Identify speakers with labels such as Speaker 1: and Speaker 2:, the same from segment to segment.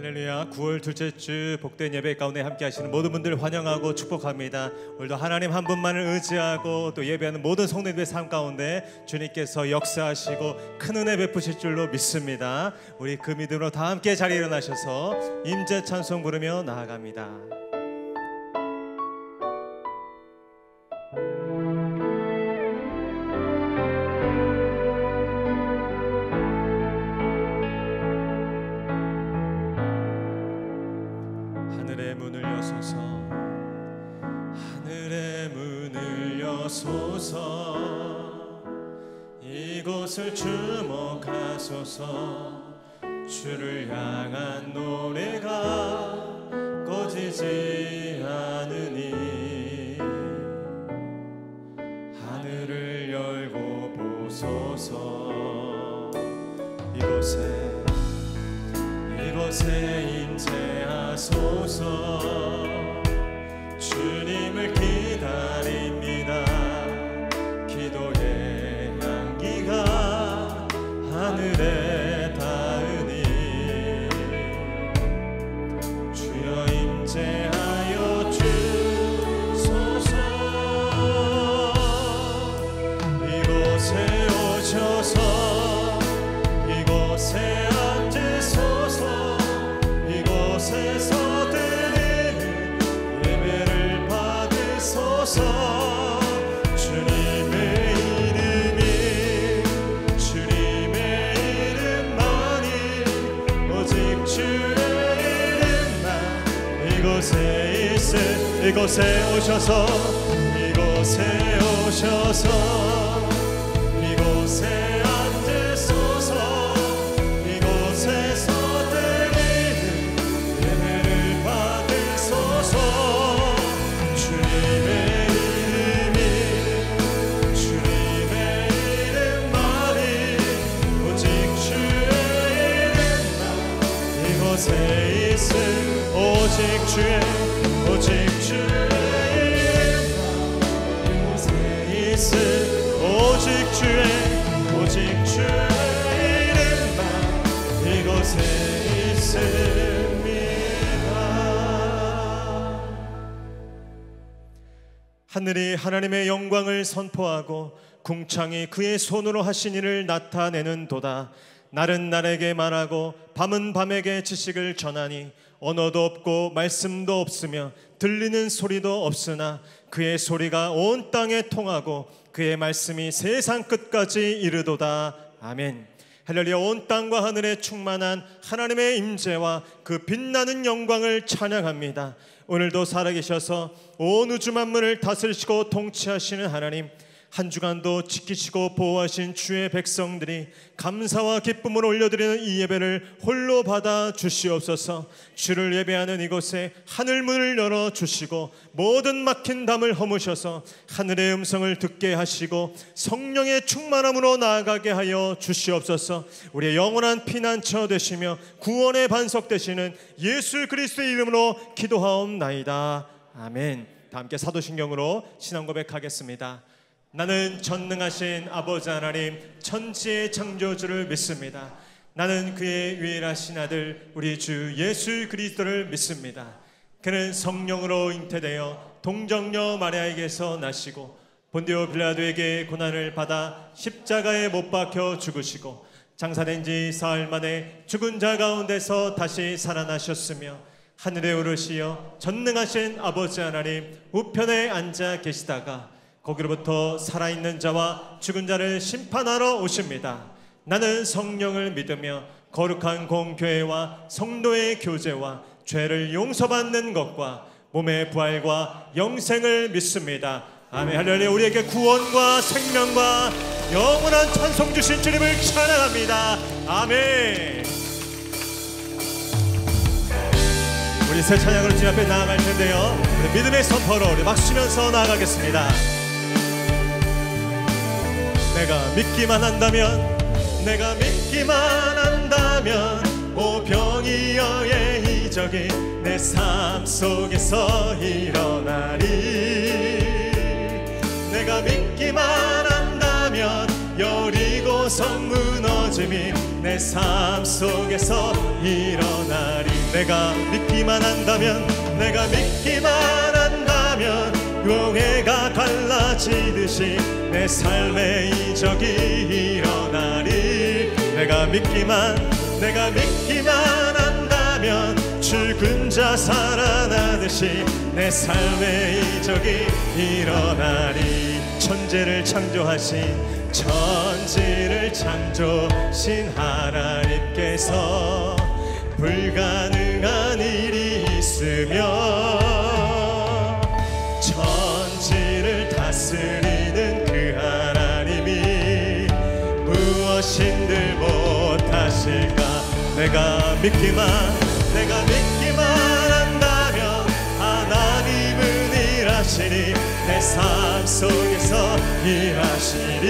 Speaker 1: 할렐루야. 9월 둘째 주 복된 예배 가운데 함께 하시는 모든 분들 환영하고 축복합니다. 오늘도 하나님 한 분만을 의지하고 또 예배하는 모든 성도님들의 삶 가운데 주님께서 역사하시고 큰 은혜 베푸실 줄로 믿습니다. 우리 그 믿음으로 다 함께 자리에 일어나셔서 임재 찬송 부르며 나아갑니다. 하늘의 문을 여소서, 하늘의 문을 여소서, 이곳을 주목하소서. 주를 향한 노래가 꺼지지 않으니 하늘을 열고 보소서. 이곳에 임재하소서. 주님을 기다립니다. 기도의 향기가 하늘에 닿으니 주여 임재하여 주소서. 이곳에 오셔서 이곳에 앉으소서. 이곳에서 드리는 예배를 받으소서. 주님의 이름만이 오직 주의 이름만 이곳에 오셔서 이곳에 앉으소서. 이곳에서 드리는 예배를 받으소서. 주님의 이름만이 오직 주의 이름만 이곳에 있음. 오직 주의 오직 주의 이름만 이곳에 있습니다. 하늘이 하나님의 영광을 선포하고 궁창이 그의 손으로 하신 일을 나타내는 도다. 날은 날에게 말하고 밤은 밤에게 지식을 전하니 언어도 없고 말씀도 없으며 들리는 소리도 없으나 그의 소리가 온 땅에 통하고 그의 말씀이 세상 끝까지 이르도다. 아멘. 할렐루야. 온 땅과 하늘에 충만한 하나님의 임재와 그 빛나는 영광을 찬양합니다. 오늘도 살아계셔서 온 우주 만물을 다스리시고 통치하시는 하나님, 한 주간도 지키시고 보호하신 주의 백성들이 감사와 기쁨을 올려드리는 이 예배를 홀로 받아 주시옵소서. 주를 예배하는 이곳에 하늘문을 열어주시고 모든 막힌 담을 허무셔서 하늘의 음성을 듣게 하시고 성령의 충만함으로 나아가게 하여 주시옵소서. 우리의 영원한 피난처 되시며 구원의 반석 되시는 예수 그리스도의 이름으로 기도하옵나이다. 아멘. 다 함께 사도신경으로 신앙 고백하겠습니다. 나는 전능하신 아버지 하나님 천지의 창조주를 믿습니다. 나는 그의 유일하신 아들 우리 주 예수 그리스도를 믿습니다. 그는 성령으로 잉태되어 동정녀 마리아에게서 나시고 본디오 빌라도에게 고난을 받아 십자가에 못 박혀 죽으시고 장사된 지 사흘 만에 죽은 자 가운데서 다시 살아나셨으며 하늘에 오르시어 전능하신 아버지 하나님 우편에 앉아 계시다가 거기로부터 살아있는 자와 죽은 자를 심판하러 오십니다. 나는 성령을 믿으며 거룩한 공교회와 성도의 교제와 죄를 용서받는 것과 몸의 부활과 영생을 믿습니다. 아멘. 할렐루야. 우리에게 구원과 생명과 영원한 찬송 주신 주님을 찬양합니다. 아멘. 우리 새 찬양으로 주님 앞에 나아갈 텐데요, 우리 믿음의 선포로 우리 막 치면서 나아가겠습니다. 내가 믿기만 한다면 오 병이여의 이적이 내 삶 속에서 일어나리. 내가 믿기만 한다면 여리고 모성 무너짐이 내 삶 속에서 일어나리. 내가 믿기만 한다면, 내가 믿기만 한다면 용해가 갈라지듯이 내 삶의 이적이 일어나리. 내가 믿기만 한다면 죽은 자 살아나듯이 내 삶의 이적이 일어나리. 천지를 창조하신 하나님께서 불가능한 일이 있으며 천지를 다스리는 그 하나님이 무엇인들 못하실까. 내가 믿기만 한다면 하나님은 일하시니 내 삶 속에서 일하시리.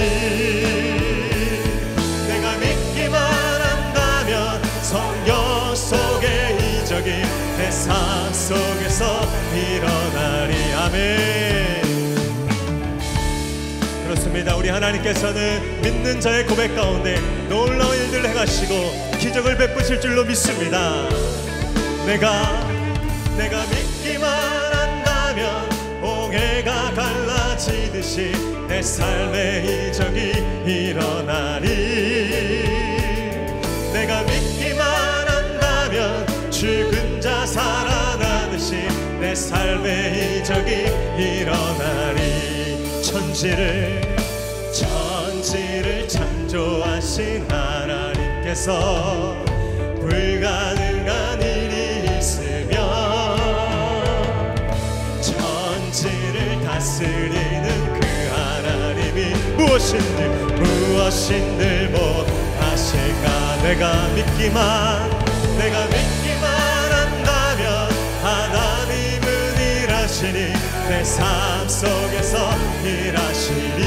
Speaker 1: 내가 믿기만 한다면 성경 속의 이적이 내 삶 속에서 일어나리. 아멘. 그렇습니다. 우리 하나님께서는 믿는 자의 고백 가운데 놀라운 일들을 행하시고 기적을 베푸실 줄로 믿습니다. 내가 믿기만 한다면 홍해가 갈라지듯이 내 삶의 이적이 일어나리. 내가 믿기만 한다면 죽은 자 살아나듯이 내 삶의 이적이 일어나리. 천지를 창조하신 하나님께서 불가능한 일이 있으며 천지를 다스리는 그 하나님이 무엇인들 못하실까. 내가 믿기만 한다면 하나님은 일하시니 내 삶 속에서 일하시리.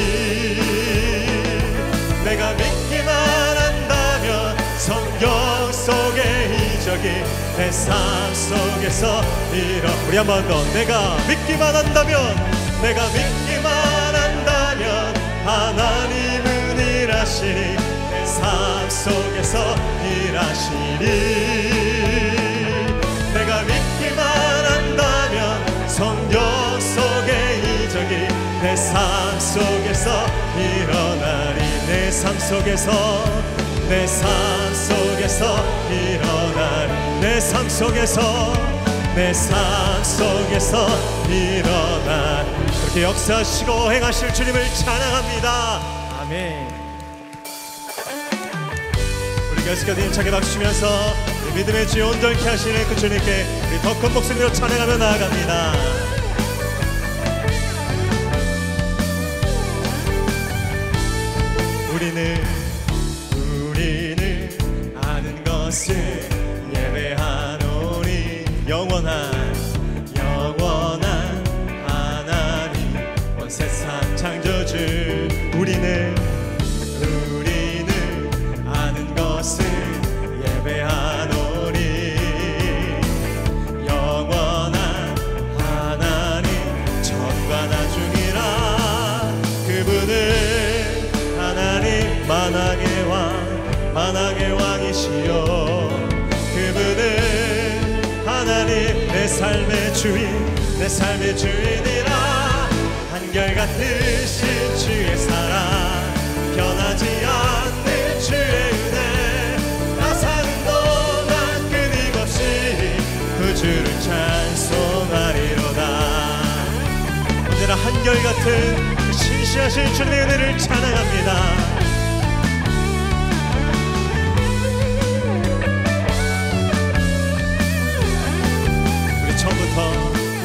Speaker 1: 내가 믿기만 한다면 성경 속의 이적이 내 삶 속에서 우리 한 번 더. 내가 믿기만 한다면 하나님은 일하시니 내 삶 속에서 일하시리. 내가 믿기만 한다면 성경 속의 이적이 내 삶 속에서 일어나리. 내 삶 속에서 일어나리. 내 삶 속에서 일어나. 그렇게 역사하시고 행하실 주님을 찬양합니다. 아멘. 우리 계속해서 힘차게 박수치면서 믿음의 주 온전케 하시는 그 주님께 우리 더 큰 목소리로 찬양하며 나아갑니다. 우리는 아는 것을 예배하노니 영원한 하나님 온 세상 창조주. 우리는 아는 것을 예배하노니 영원한 하나님 전과 나중이라. 그분은 하나님 만왕의 왕이시여. 그분은 하나님 내 삶의 주인이라. 한결같으신 주의 사랑 변하지 않는 주의 은혜. 나 사는 동안 끊임없이 그 주를 찬송하리로다. 언제나 한결같은 그 신실하신 주님의 은혜를 찬양합니다.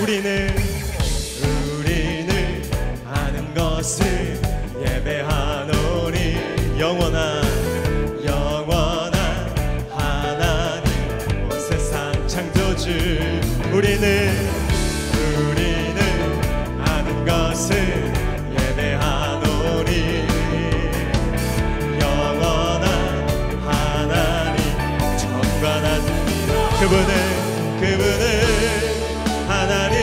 Speaker 1: 우리는 아는 것을 예배하노니 영원한 하나님 온 세상 창조주. 우리는 아는 것을 예배하노니 영원한 하나님 전과 나중이라. 그분은 하나님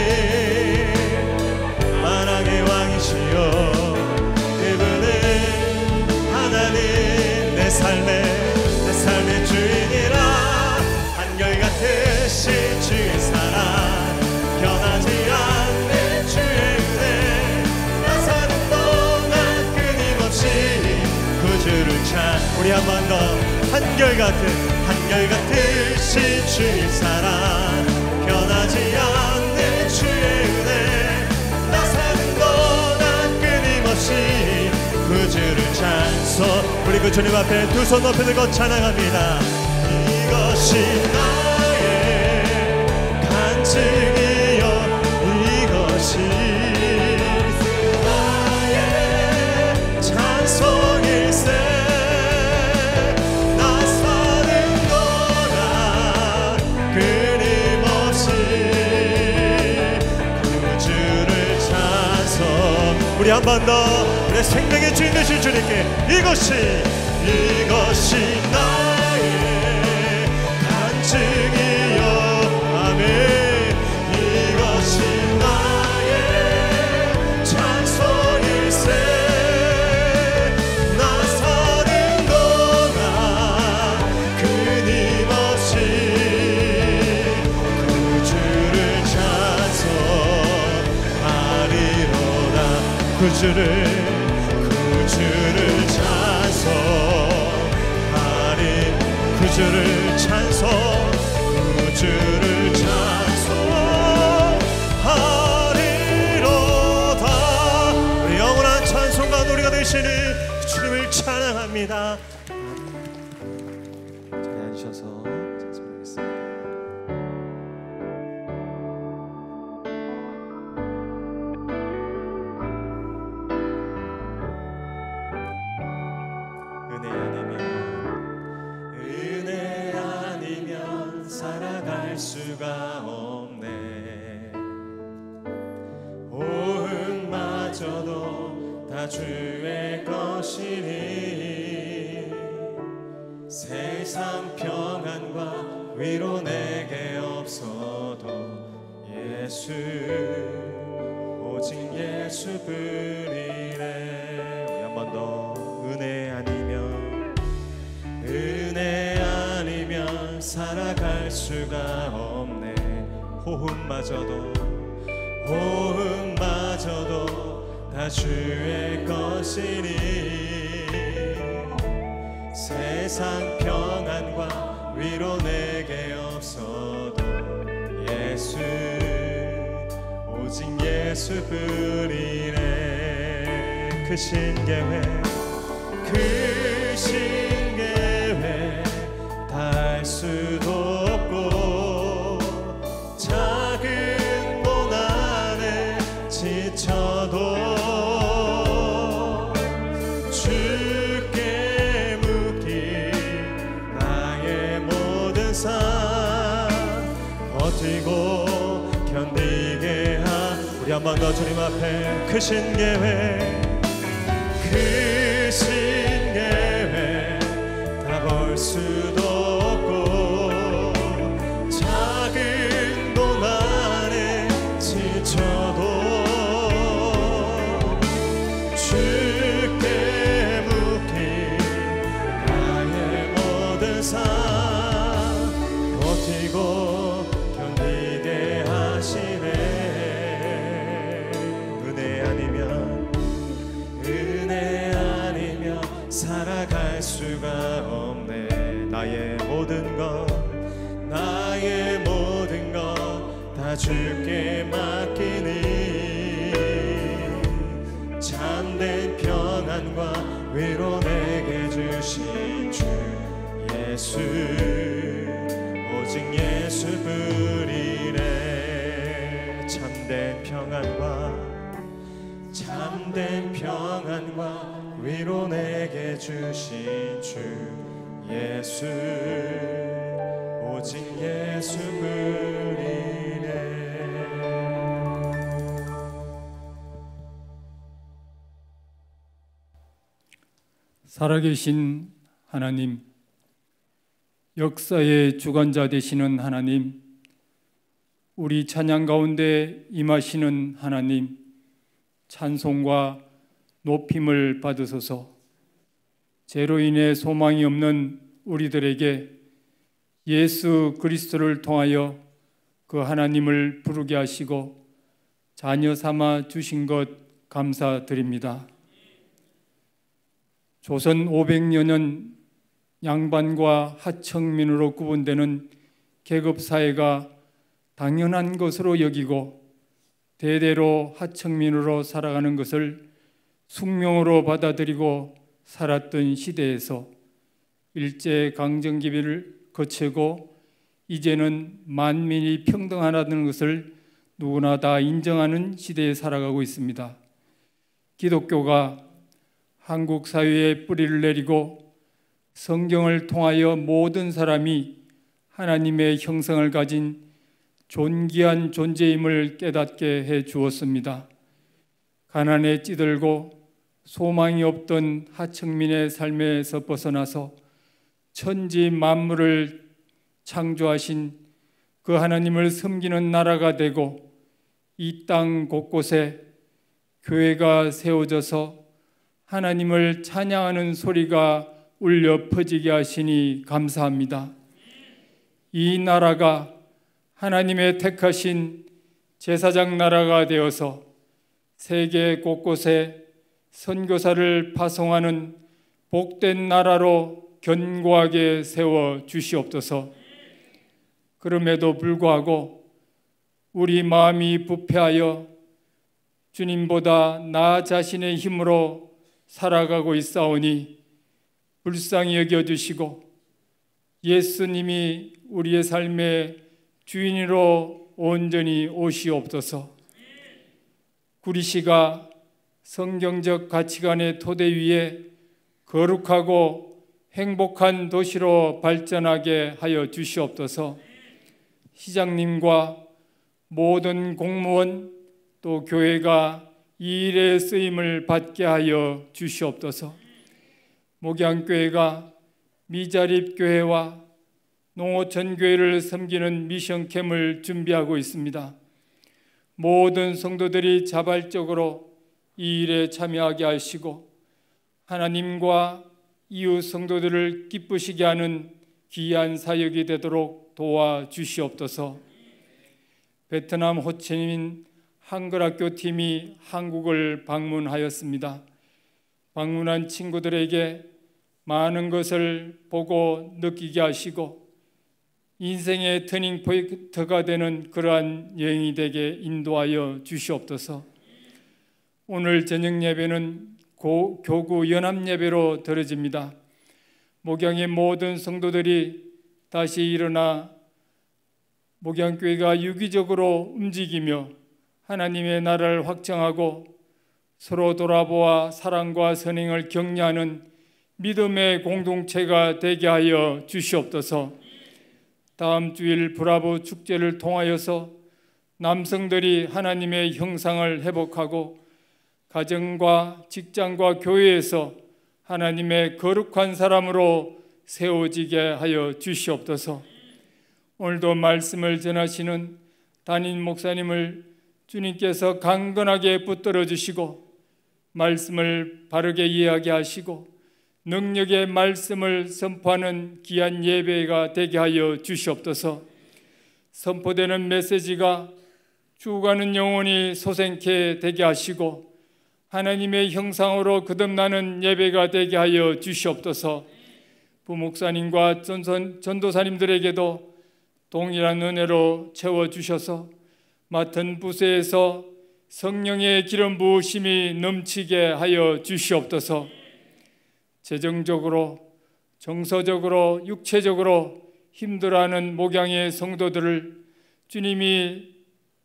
Speaker 1: 만왕의 왕이시여. 그분은 하나님 삶의 주인이라 한결같으신 주의 사랑 변하지 않는 주의 은혜 나 사는 동안 끊임없이 구주를 찬 우리 한 번 더 한결같으신 주의 사랑 변하지 않는 주의 은혜 나 사는 동안 끊임없이 구주를 찬송 우리 그 주님 앞에 두 손 높이 들고 찬양합니다. 이것이 나의 간증이여 이것이 나의 찬송일세 나 사는 동안 끊임없이 구주를 찬송 우리 한 번 더 내 생명의 주인 되신 주님께 이것이 나의 간증이여 아멘 이것이 나의 찬송일세 나 사는 동안 끊임없이 구주를 찬송하리로다 구주를 찬송하리 구주를 찬송하리로다 우리 영원한 찬송가 노래가 되시니 주님을 찬양합니다. 자리에 앉으셔서 찬송하겠습니다. 은혜 아니면 살아갈 수가 없네 호흡마저도 다 주의 것이니 세상 평안과 위로 내게 없어도 예수 오직 예수뿐이네 우리 한 번 더 은혜 아니면 살아갈 수가 없네 호흡마저도 다 주의 것이니 세상 평안과 위로 내게 없어도 예수 오직 예수뿐이네 크신 계획 다 할 수도 없고 작은 고난에 지쳐도 주께 묻기 나의 모든 삶 버티고 견디게 우리 한 번 더 주님 앞에 크신 계획 다 볼 수도 없고 작은 고난에 지쳐도 주께 묻기 나의 모든 삶 버티고 견디게 하시네 은혜 아니면 살아갈 수가 없네 나의 모든 것 다 주께 맡기니 참된 평안과 위로 내게 주신 주 예수 오직 예수뿐이네 참된 평안과 위로 내게 주신 주 예수 오직 예수뿐이네
Speaker 2: 살아계신 하나님, 역사의 주관자 되시는 하나님, 우리 찬양 가운데 임하시는 하나님, 찬송과 높임을 받으소서. 죄로 인해 소망이 없는 우리들에게 예수 그리스도를 통하여 그 하나님을 부르게 하시고 자녀 삼아 주신 것 감사드립니다. 조선 500여 년 양반과 하청민으로 구분되는 계급사회가 당연한 것으로 여기고 대대로 하청민으로 살아가는 것을 숙명으로 받아들이고 살았던 시대에서 일제강점기를 거치고 이제는 만민이 평등하다는 것을 누구나 다 인정하는 시대에 살아가고 있습니다. 기독교가 한국 사회에 뿌리를 내리고 성경을 통하여 모든 사람이 하나님의 형상을 가진 존귀한 존재임을 깨닫게 해 주었습니다. 가난에 찌들고 소망이 없던 하청민의 삶에서 벗어나서 천지 만물을 창조하신 그 하나님을 섬기는 나라가 되고 이 땅 곳곳에 교회가 세워져서 하나님을 찬양하는 소리가 울려 퍼지게 하시니 감사합니다. 이 나라가 하나님의 택하신 제사장 나라가 되어서 세계 곳곳에 선교사를 파송하는 복된 나라로 견고하게 세워 주시옵소서. 그럼에도 불구하고 우리 마음이 부패하여 주님보다 나 자신의 힘으로 살아가고 있사오니 불쌍히 여겨주시고 예수님이 우리의 삶의 주인으로 온전히 오시옵소서. 구리시가 성경적 가치관의 토대 위에 거룩하고 행복한 도시로 발전하게 하여 주시옵소서. 시장님과 모든 공무원 또 교회가 이 일에 쓰임을 받게 하여 주시옵소서. 목양교회가 미자립교회와 농어촌교회를 섬기는 미션캠을 준비하고 있습니다. 모든 성도들이 자발적으로 이 일에 참여하게 하시고 하나님과 이웃 성도들을 기쁘시게 하는 귀한 사역이 되도록 도와주시옵소서. 베트남 호치민 한글학교 팀이 한국을 방문하였습니다. 방문한 친구들에게 많은 것을 보고 느끼게 하시고 인생의 터닝 포인트가 되는 그러한 여행이 되게 인도하여 주시옵소서. 오늘 저녁 예배는 교구 연합 예배로 드려집니다. 목양의 모든 성도들이 다시 일어나 목양교회가 유기적으로 움직이며 하나님의 나라를 확장하고 서로 돌아보아 사랑과 선행을 격려하는 믿음의 공동체가 되게 하여 주시옵소서. 다음 주일 브라보 축제를 통하여서 남성들이 하나님의 형상을 회복하고 가정과 직장과 교회에서 하나님의 거룩한 사람으로 세워지게 하여 주시옵소서. 오늘도 말씀을 전하시는 담임 목사님을 주님께서 강건하게 붙들어 주시고 말씀을 바르게 이해하게 하시고 능력의 말씀을 선포하는 귀한 예배가 되게 하여 주시옵소서. 선포되는 메시지가 죽어가는 영혼이 소생케 되게 하시고 하나님의 형상으로 거듭나는 예배가 되게 하여 주시옵소서. 부목사님과 전도사님들에게도 동일한 은혜로 채워주셔서 맡은 부서에서 성령의 기름 부으심이 넘치게 하여 주시옵소서. 재정적으로, 정서적으로, 육체적으로 힘들어하는 목양의 성도들을 주님이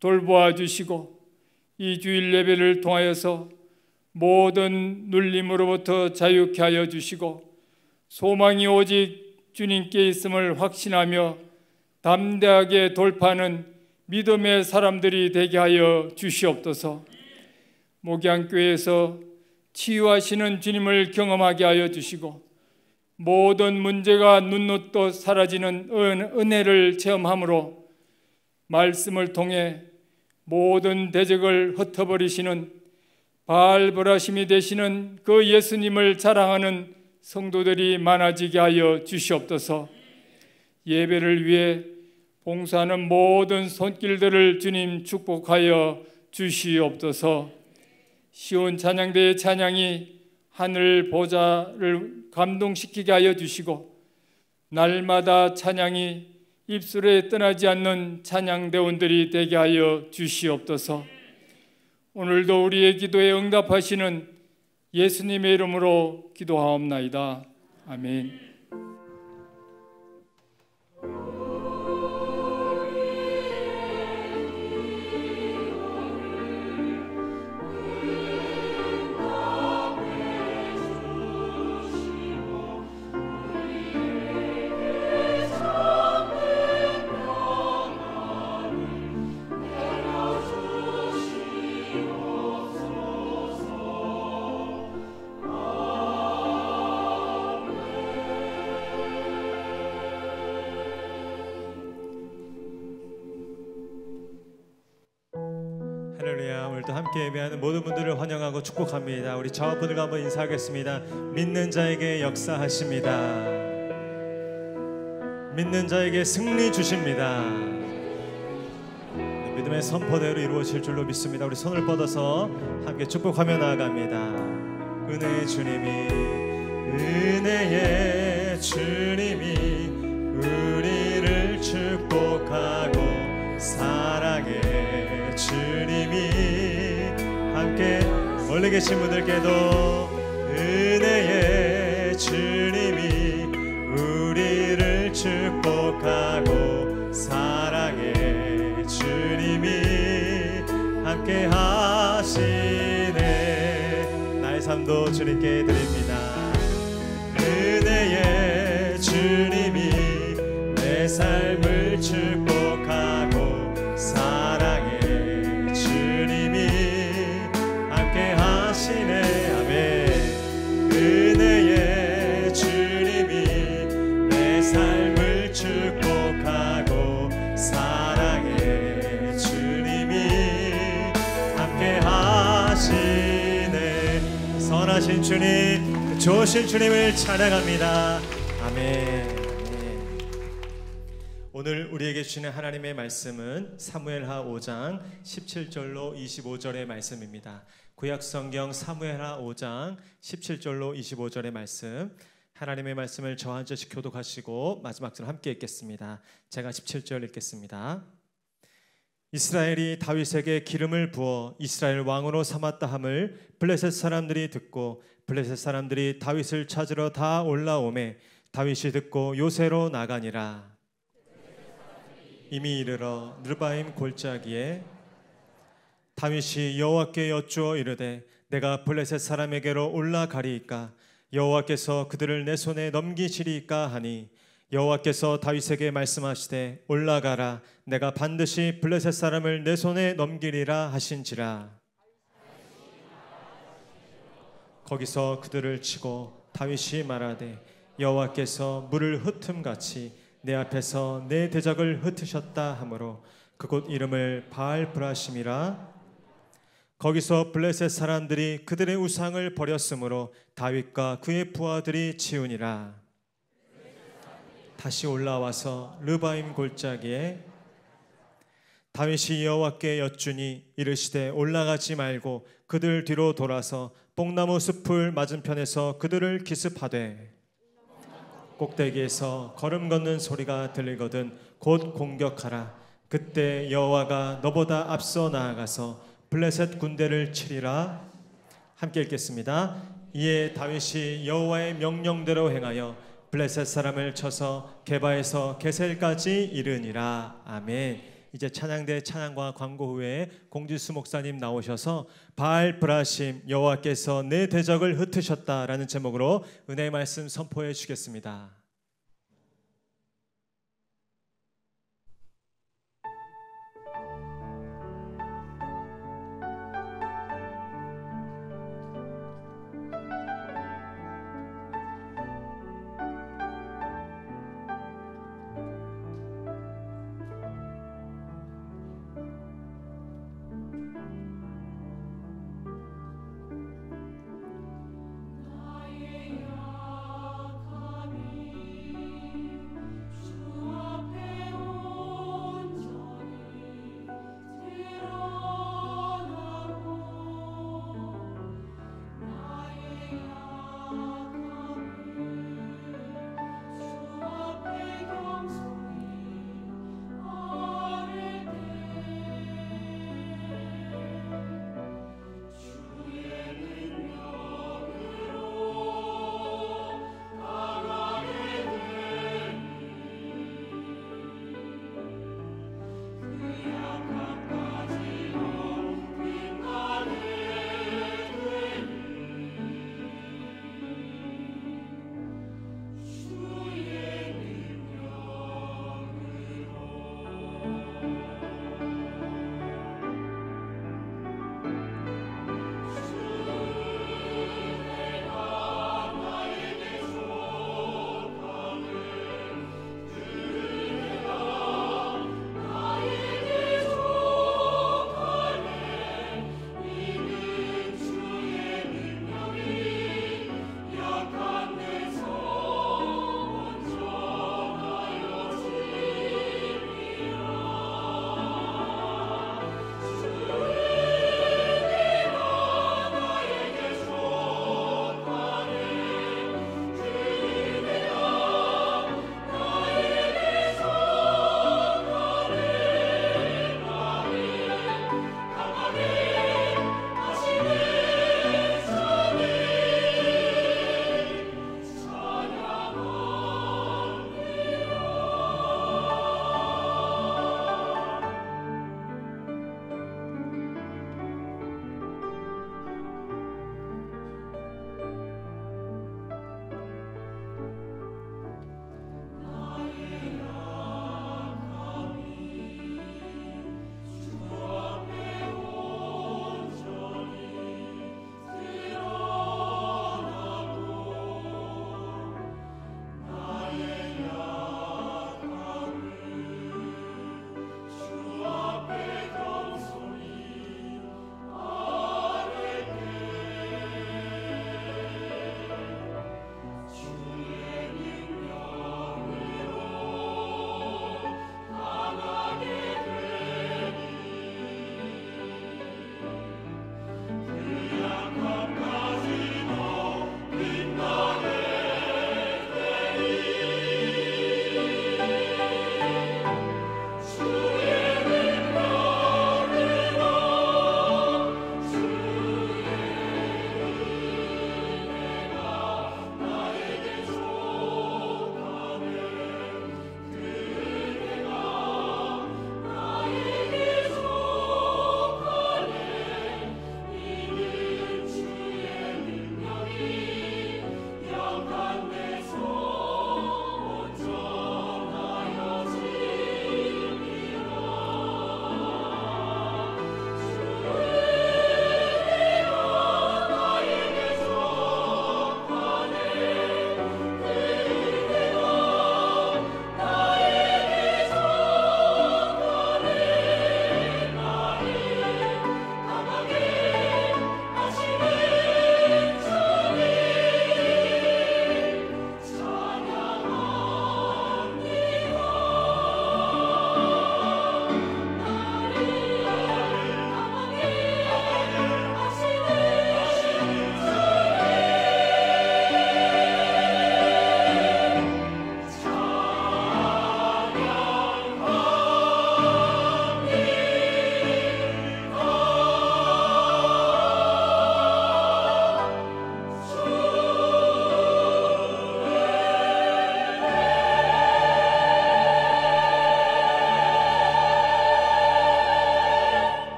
Speaker 2: 돌보아 주시고 이 주일 예배를 통하여서 모든 눌림으로부터 자유케 하여 주시고 소망이 오직 주님께 있음을 확신하며 담대하게 돌파하는 믿음의 사람들이 되게 하여 주시옵소서. 목양교회에서 치유하시는 주님을 경험하게 하여 주시고 모든 문제가 눈놓고 사라지는 은혜를 체험함으로 말씀을 통해 모든 대적을 흩어버리시는 바알브라심이 되시는 그 예수님을 자랑하는 성도들이 많아지게 하여 주시옵소서. 예배를 위해 봉사하는 모든 손길들을 주님 축복하여 주시옵소서. 시온 찬양대의 찬양이 하늘 보좌를 감동시키게 하여 주시고 날마다 찬양이 입술에 떠나지 않는 찬양대원들이 되게 하여 주시옵소서. 오늘도 우리의 기도에 응답하시는 예수님의 이름으로 기도하옵나이다. 아멘.
Speaker 1: 할렐루야. 오늘도 함께 예배하는 모든 분들을 환영하고 축복합니다. 우리 자원분들과 한번 인사하겠습니다. 믿는 자에게 역사하십니다. 믿는 자에게 승리 주십니다. 믿음의 선포대로 이루어질 줄로 믿습니다. 우리 손을 뻗어서 함께 축복하며 나아갑니다. 은혜의 주님이 우리를 축복하고 사랑의 주님이 함께 멀리 계신 분들께도 은혜의 주님이 우리를 축복하고 사랑의 주님이 함께 하시네. 나의 삶도 주님께 드립니다. 은혜의 주님이 내 삶을 축복하고 사랑의 주님이 함께 하시네. 아멘. 은혜의 주님이 내 삶을 축복하고 사랑의 주님이 함께 하시네. 선하신 주님, 좋으신 주님을 찬양합니다. 아멘. 오늘 우리에게 주시는 하나님의 말씀은 사무엘하 5장 17절로 25절의 말씀입니다. 구약성경 사무엘하 5장 17절로 25절의 말씀, 하나님의 말씀을 저 한 절씩 교독하시고 마지막 절 함께 읽겠습니다. 제가 17절 읽겠습니다. 이스라엘이 다윗에게 기름을 부어 이스라엘 왕으로 삼았다 함을 블레셋 사람들이 듣고 블레셋 사람들이 다윗을 찾으러 다 올라오매 다윗이 듣고 요새로 나가니라. 이미 이르러 르바임 골짜기에 다윗이 여호와께 여쭈어 이르되 내가 블레셋 사람에게로 올라가리이까 여호와께서 그들을 내 손에 넘기시리이까 하니 여호와께서 다윗에게 말씀하시되 올라가라 내가 반드시 블레셋 사람을 내 손에 넘기리라 하신지라. 거기서 그들을 치고 다윗이 말하되 여호와께서 물을 흩음같이 내 앞에서 내 대적을 흩으셨다 하므로 그곳 이름을 바알브라심이라. 거기서 블레셋 사람들이 그들의 우상을 버렸으므로 다윗과 그의 부하들이 치우니라. 다시 올라와서 르바임 골짜기에 다윗이 여호와께 여쭈니 이르시되 올라가지 말고 그들 뒤로 돌아서 뽕나무 숲을 맞은편에서 그들을 기습하되 꼭대기에서 걸음 걷는 소리가 들리거든 곧 공격하라. 그때 여호와가 너보다 앞서 나아가서 블레셋 군대를 치리라. 함께 읽겠습니다. 이에 다윗이 여호와의 명령대로 행하여 블레셋 사람을 쳐서 게바에서 게셀까지 이르니라. 아멘. 이제 찬양대 찬양과 광고 후에 공지수 목사님 나오셔서 바알브라심 여호와께서 내 대적을 흩으셨다라는 제목으로 은혜의 말씀 선포해 주겠습니다.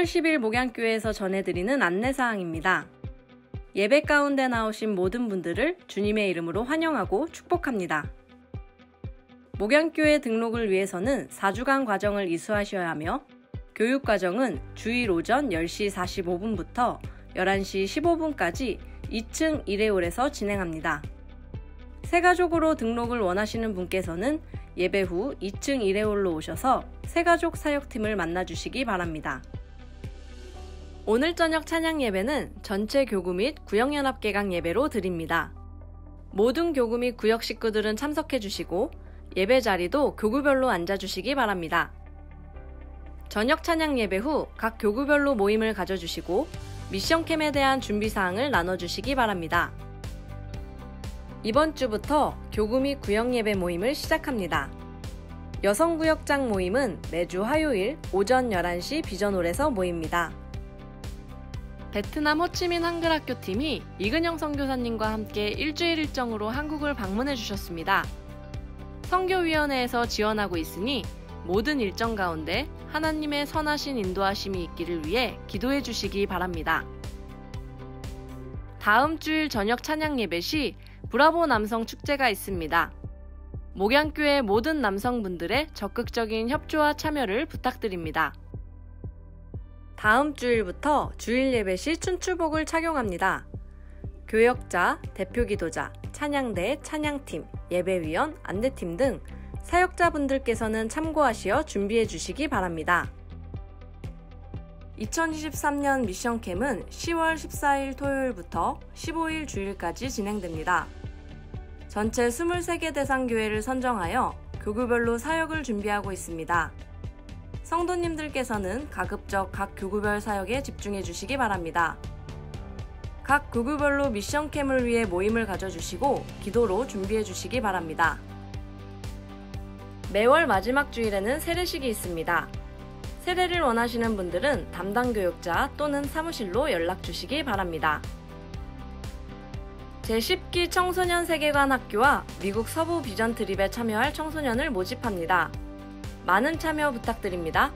Speaker 3: 6월 10일 목양교회에서 전해드리는 안내사항입니다. 예배 가운데 나오신 모든 분들을 주님의 이름으로 환영하고 축복합니다. 목양교회 등록을 위해서는 4주간 과정을 이수하셔야 하며 교육과정은 주일 오전 10시 45분부터 11시 15분까지 2층 1회홀에서 진행합니다. 새가족으로 등록을 원하시는 분께서는 예배 후 2층 1회홀로 오셔서 새가족 사역팀을 만나주시기 바랍니다. 오늘 저녁 찬양 예배는 전체 교구 및 구역연합개강 예배로 드립니다. 모든 교구 및 구역 식구들은 참석해 주시고 예배 자리도 교구별로 앉아주시기 바랍니다. 저녁 찬양 예배 후 각 교구별로 모임을 가져주시고 미션캠에 대한 준비사항을 나눠주시기 바랍니다. 이번 주부터 교구 및 구역 예배 모임을 시작합니다. 여성구역장 모임은 매주 화요일 오전 11시 비전홀에서 모입니다. 베트남 호치민 한글학교 팀이 이근영 선교사님과 함께 일주일 일정으로 한국을 방문해 주셨습니다. 선교위원회에서 지원하고 있으니 모든 일정 가운데 하나님의 선하신 인도하심이 있기를 위해 기도해 주시기 바랍니다. 다음 주일 저녁 찬양 예배 시 브라보 남성 축제가 있습니다. 목양교회 모든 남성분들의 적극적인 협조와 참여를 부탁드립니다. 다음 주일부터 주일 예배 시 춘추복을 착용합니다. 교역자, 대표기도자, 찬양대, 찬양팀, 예배위원, 안내팀 등 사역자분들께서는 참고하시어 준비해 주시기 바랍니다. 2023년 미션캠은 10월 14일 토요일부터 15일 주일까지 진행됩니다. 전체 23개 대상 교회를 선정하여 교구별로 사역을 준비하고 있습니다. 성도님들께서는 가급적 각 교구별 사역에 집중해 주시기 바랍니다. 각 교구별로 미션캠을 위해 모임을 가져주시고 기도로 준비해 주시기 바랍니다. 매월 마지막 주일에는 세례식이 있습니다. 세례를 원하시는 분들은 담당 교육자 또는 사무실로 연락 주시기 바랍니다. 제10기 청소년 세계관 학교와 미국 서부 비전 트립에 참여할 청소년을 모집합니다. 많은 참여 부탁드립니다.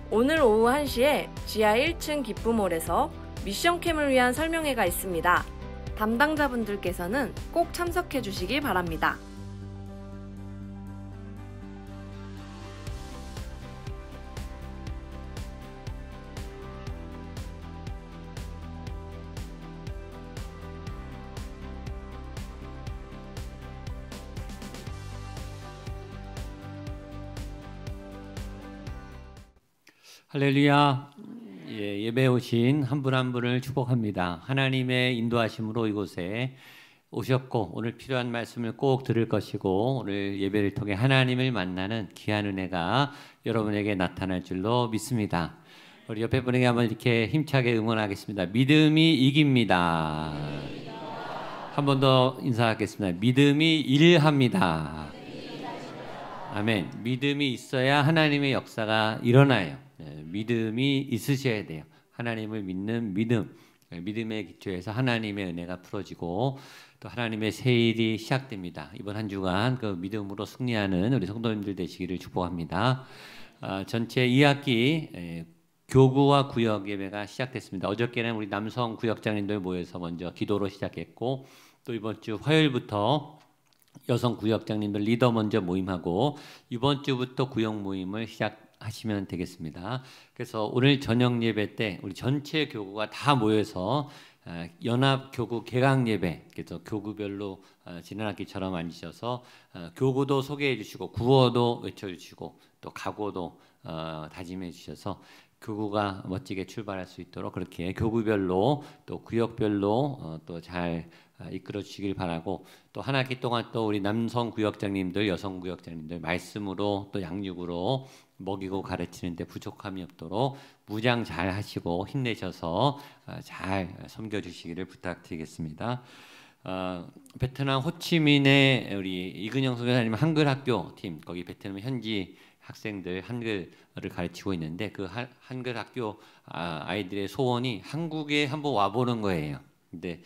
Speaker 3: 오늘 오후 1시에 지하 1층 기쁨홀에서 미션캠을 위한 설명회가 있습니다. 담당자분들께서는 꼭 참석해 주시기 바랍니다.
Speaker 4: 할렐루야. 예배에 오신 한 분 한 분을 축복합니다. 하나님의 인도하심으로 이곳에 오셨고 오늘 필요한 말씀을 꼭 들을 것이고 오늘 예배를 통해 하나님을 만나는 귀한 은혜가 여러분에게 나타날 줄로 믿습니다. 우리 옆에 분에게 한번 이렇게 힘차게 응원하겠습니다. 믿음이 이깁니다. 한 번 더 인사하겠습니다. 믿음이 일합니다. 아멘. 믿음이 있어야 하나님의 역사가 일어나요. 믿음이 있으셔야 돼요. 하나님을 믿는 믿음, 믿음의 기초에서 하나님의 은혜가 풀어지고 또 하나님의 새 일이 시작됩니다. 이번 한 주간 그 믿음으로 승리하는 우리 성도님들 되시기를 축복합니다. 전체 2학기 교구와 구역 예배가 시작됐습니다. 어저께는 우리 남성 구역장님들 모여서 먼저 기도로 시작했고 또 이번 주 화요일부터 여성 구역장님들 리더 먼저 모임하고 이번 주부터 구역 모임을 시작하시면 되겠습니다. 그래서 오늘 저녁 예배 때 우리 전체 교구가 다 모여서 연합 교구 개강 예배, 그래서 교구별로 지난 학기처럼 앉으셔서 교구도 소개해 주시고 구호도 외쳐 주시고 또 각오도 다짐해 주셔서 교구가 멋지게 출발할 수 있도록 그렇게 교구별로 또 구역별로 또 잘 이끌어 주시길 바라고 또 한 학기 동안 또 우리 남성 구역장님들, 여성 구역장님들 말씀으로 또 양육으로 먹이고 가르치는데 부족함이 없도록 무장 잘 하시고 힘내셔서 잘 섬겨 주시기를 부탁드리겠습니다. 베트남 호치민의 우리 이근영 선교사님 한글 학교 팀 거기 베트남 현지 학생들 한글을 가르치고 있는데 그 한글 학교 아이들의 소원이 한국에 한번 와보는 거예요. 근데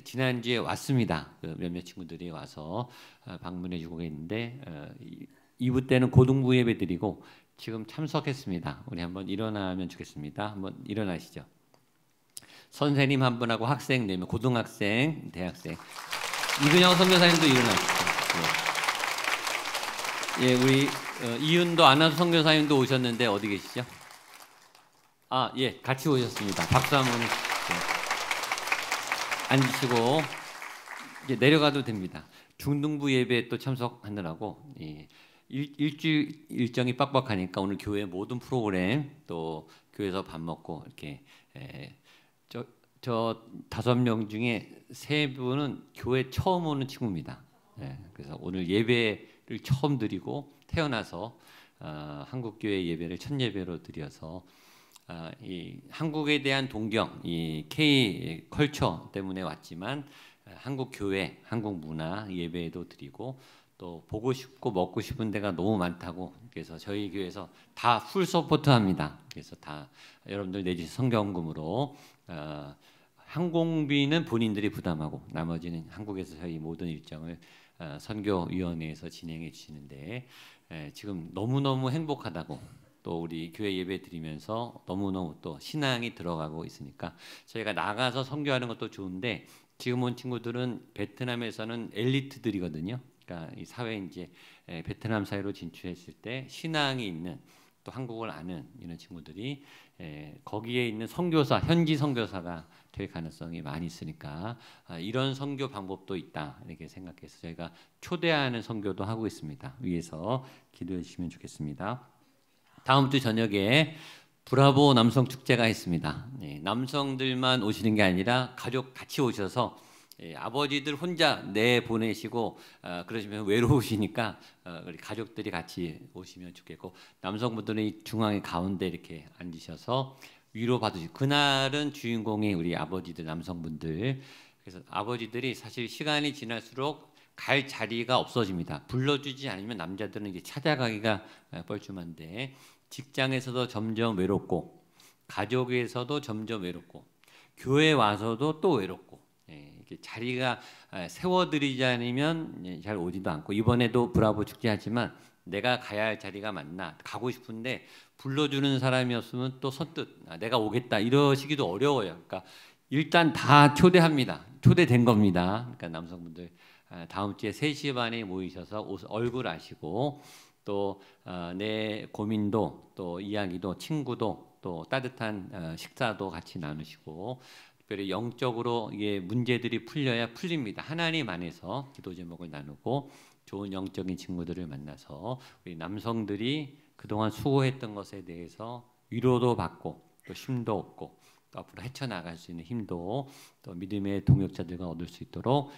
Speaker 4: 지난주에 왔습니다. 그 몇몇 친구들이 와서 방문해주고 있는데 2부 때는 고등부 예배 드리고 지금 참석했습니다. 우리 한번 일어나면 좋겠습니다. 한번 일어나시죠. 선생님 한 분하고 학생 4명, 고등학생, 대학생. 이근영 선교사님도 일어나시죠. 예, 우리 이윤도 안하수 선교사님도 오셨는데 어디 계시죠? 아, 예, 같이 오셨습니다. 박수 한번 해주시죠. 앉으시고 이제 내려가도 됩니다. 중등부 예배에 또 참석하느라고 일주일 일정이 빡빡하니까 오늘 교회 모든 프로그램 또 교회에서 밥 먹고 이렇게 저 5명 중에 3분은 교회 처음 오는 친구입니다. 그래서 오늘 예배를 처음 드리고 태어나서 한국 교회 예배를 첫 예배로 드려서 이 한국에 대한 동경, 이 K 컬처 때문에 왔지만 한국 교회, 한국 문화 예배도 드리고 또 보고 싶고 먹고 싶은 데가 너무 많다고 그래서 저희 교회에서 다 풀 서포트합니다. 그래서 다 여러분들 내주신 성경금으로 항공비는 본인들이 부담하고 나머지는 한국에서 저희 모든 일정을 선교위원회에서 진행해 주시는데 지금 너무너무 행복하다고 또 우리 교회 예배 드리면서 너무너무 또 신앙이 들어가고 있으니까 저희가 나가서 선교하는 것도 좋은데 지금 온 친구들은 베트남에서는 엘리트들이거든요. 그러니까 이 사회 이제 베트남 사회로 진출했을 때 신앙이 있는 또 한국을 아는 이런 친구들이 거기에 있는 선교사, 현지 선교사가 될 가능성이 많이 있으니까 이런 선교 방법도 있다 이렇게 생각해서 저희가 초대하는 선교도 하고 있습니다. 위에서 기도해 주시면 좋겠습니다. 다음 주 저녁에 브라보 남성 축제가 있습니다. 남성들만 오시는 게 아니라 가족 같이 오셔서 아버지들 혼자 내보내시고 그러시면 외로우시니까 우리 가족들이 같이 오시면 좋겠고 남성분들은 중앙에 가운데 이렇게 앉으셔서 위로 받으시고 그날은 주인공이 우리 아버지들 남성분들 그래서 아버지들이 사실 시간이 지날수록 갈 자리가 없어집니다. 불러주지 않으면 남자들은 이제 찾아가기가 뻘쭘한데 직장에서도 점점 외롭고 가족에서도 점점 외롭고 교회 와서도 또 외롭고 이렇게 자리가 세워드리지 않으면 잘 오지도 않고 이번에도 브라보 축제 하지만 내가 가야 할 자리가 맞나 가고 싶은데 불러주는 사람이 없으면 또 선뜻 내가 오겠다 이러시기도 어려워요. 그러니까 일단 다 초대합니다. 초대된 겁니다. 그러니까 남성분들 다음 주에 3시 반에 모이셔서 얼굴 아시고 또 내 고민도 또 이야기도 친구도 또 따뜻한 식사도 같이 나누시고 특별히 영적으로 이게 문제들이 풀려야 풀립니다. 하나님 안에서 기도 제목을 나누고 좋은 영적인 친구들을 만나서 우리 남성들이 그동안 수고했던 것에 대해서 위로도 받고 또 힘도 얻고 또 앞으로 헤쳐나갈 수 있는 힘도 또 믿음의 동역자들과 얻을 수 있도록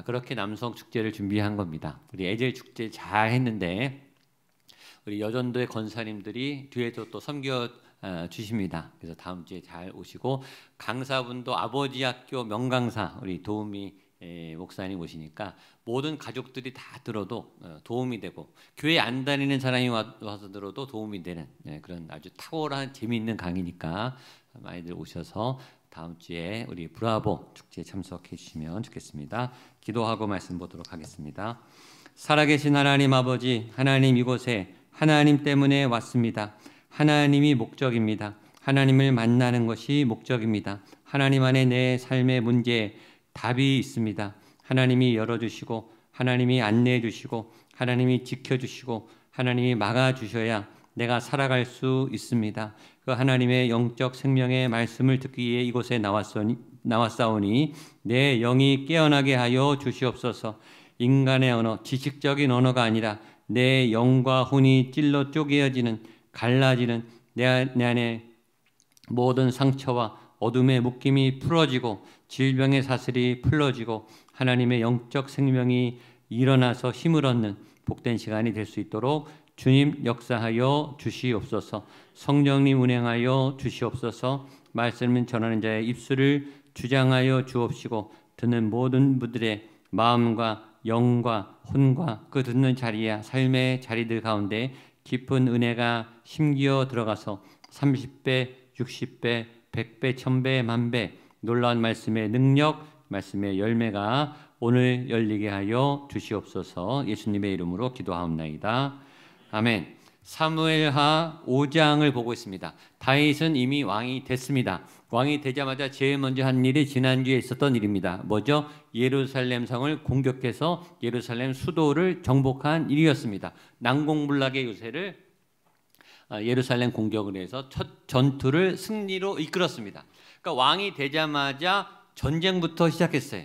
Speaker 4: 그렇게 남성 축제를 준비한 겁니다. 우리 에젤 축제 잘 했는데 우리 여전도의 권사님들이 뒤에서 또 섬겨 주십니다. 그래서 다음 주에 잘 오시고 강사분도 아버지 학교 명강사 우리 도우미 목사님 오시니까 모든 가족들이 다 들어도 도움이 되고 교회 안 다니는 사람이 와서 들어도 도움이 되는 그런 아주 탁월한 재미있는 강의니까 많이들 오셔서 다음 주에 우리 브라보 축제에 참석해 주시면 좋겠습니다. 기도하고 말씀 보도록 하겠습니다. 살아계신 하나님 아버지 하나님 이곳에 하나님 때문에 왔습니다. 하나님이 목적입니다. 하나님을 만나는 것이 목적입니다. 하나님 안에 내 삶의 문제에 답이 있습니다. 하나님이 열어주시고 하나님이 안내해 주시고 하나님이 지켜주시고 하나님이 막아주셔야 내가 살아갈 수 있습니다. 그 하나님의 영적 생명의 말씀을 듣기 위해 이곳에 나왔사오니 내 영이 깨어나게 하여 주시옵소서. 인간의 언어, 지식적인 언어가 아니라 내 영과 혼이 찔러 쪼개어지는 갈라지는 내 안에 모든 상처와 어둠의 묶임이 풀어지고 질병의 사슬이 풀어지고 하나님의 영적 생명이 일어나서 힘을 얻는 복된 시간이 될 수 있도록 주님 역사하여 주시옵소서. 성령님 운행하여 주시옵소서. 말씀을 전하는 자의 입술을 주장하여 주옵시고 듣는 모든 분들의 마음과 영과 혼과 그 듣는 자리야 삶의 자리들 가운데 깊은 은혜가 심기어 들어가서 30배, 60배, 100배, 1000배, 만배 놀라운 말씀의 능력, 말씀의 열매가 오늘 열리게 하여 주시옵소서. 예수님의 이름으로 기도하옵나이다. 아멘. 사무엘하 5장을 보고 있습니다. 다윗은 이미 왕이 됐습니다. 왕이 되자마자 제일 먼저 한 일이 지난주에 있었던 일입니다. 뭐죠? 예루살렘 성을 공격해서 예루살렘 수도를 정복한 일이었습니다. 난공불락의 요새를 예루살렘 공격을 해서 첫 전투를 승리로 이끌었습니다. 그러니까 왕이 되자마자 전쟁부터 시작했어요.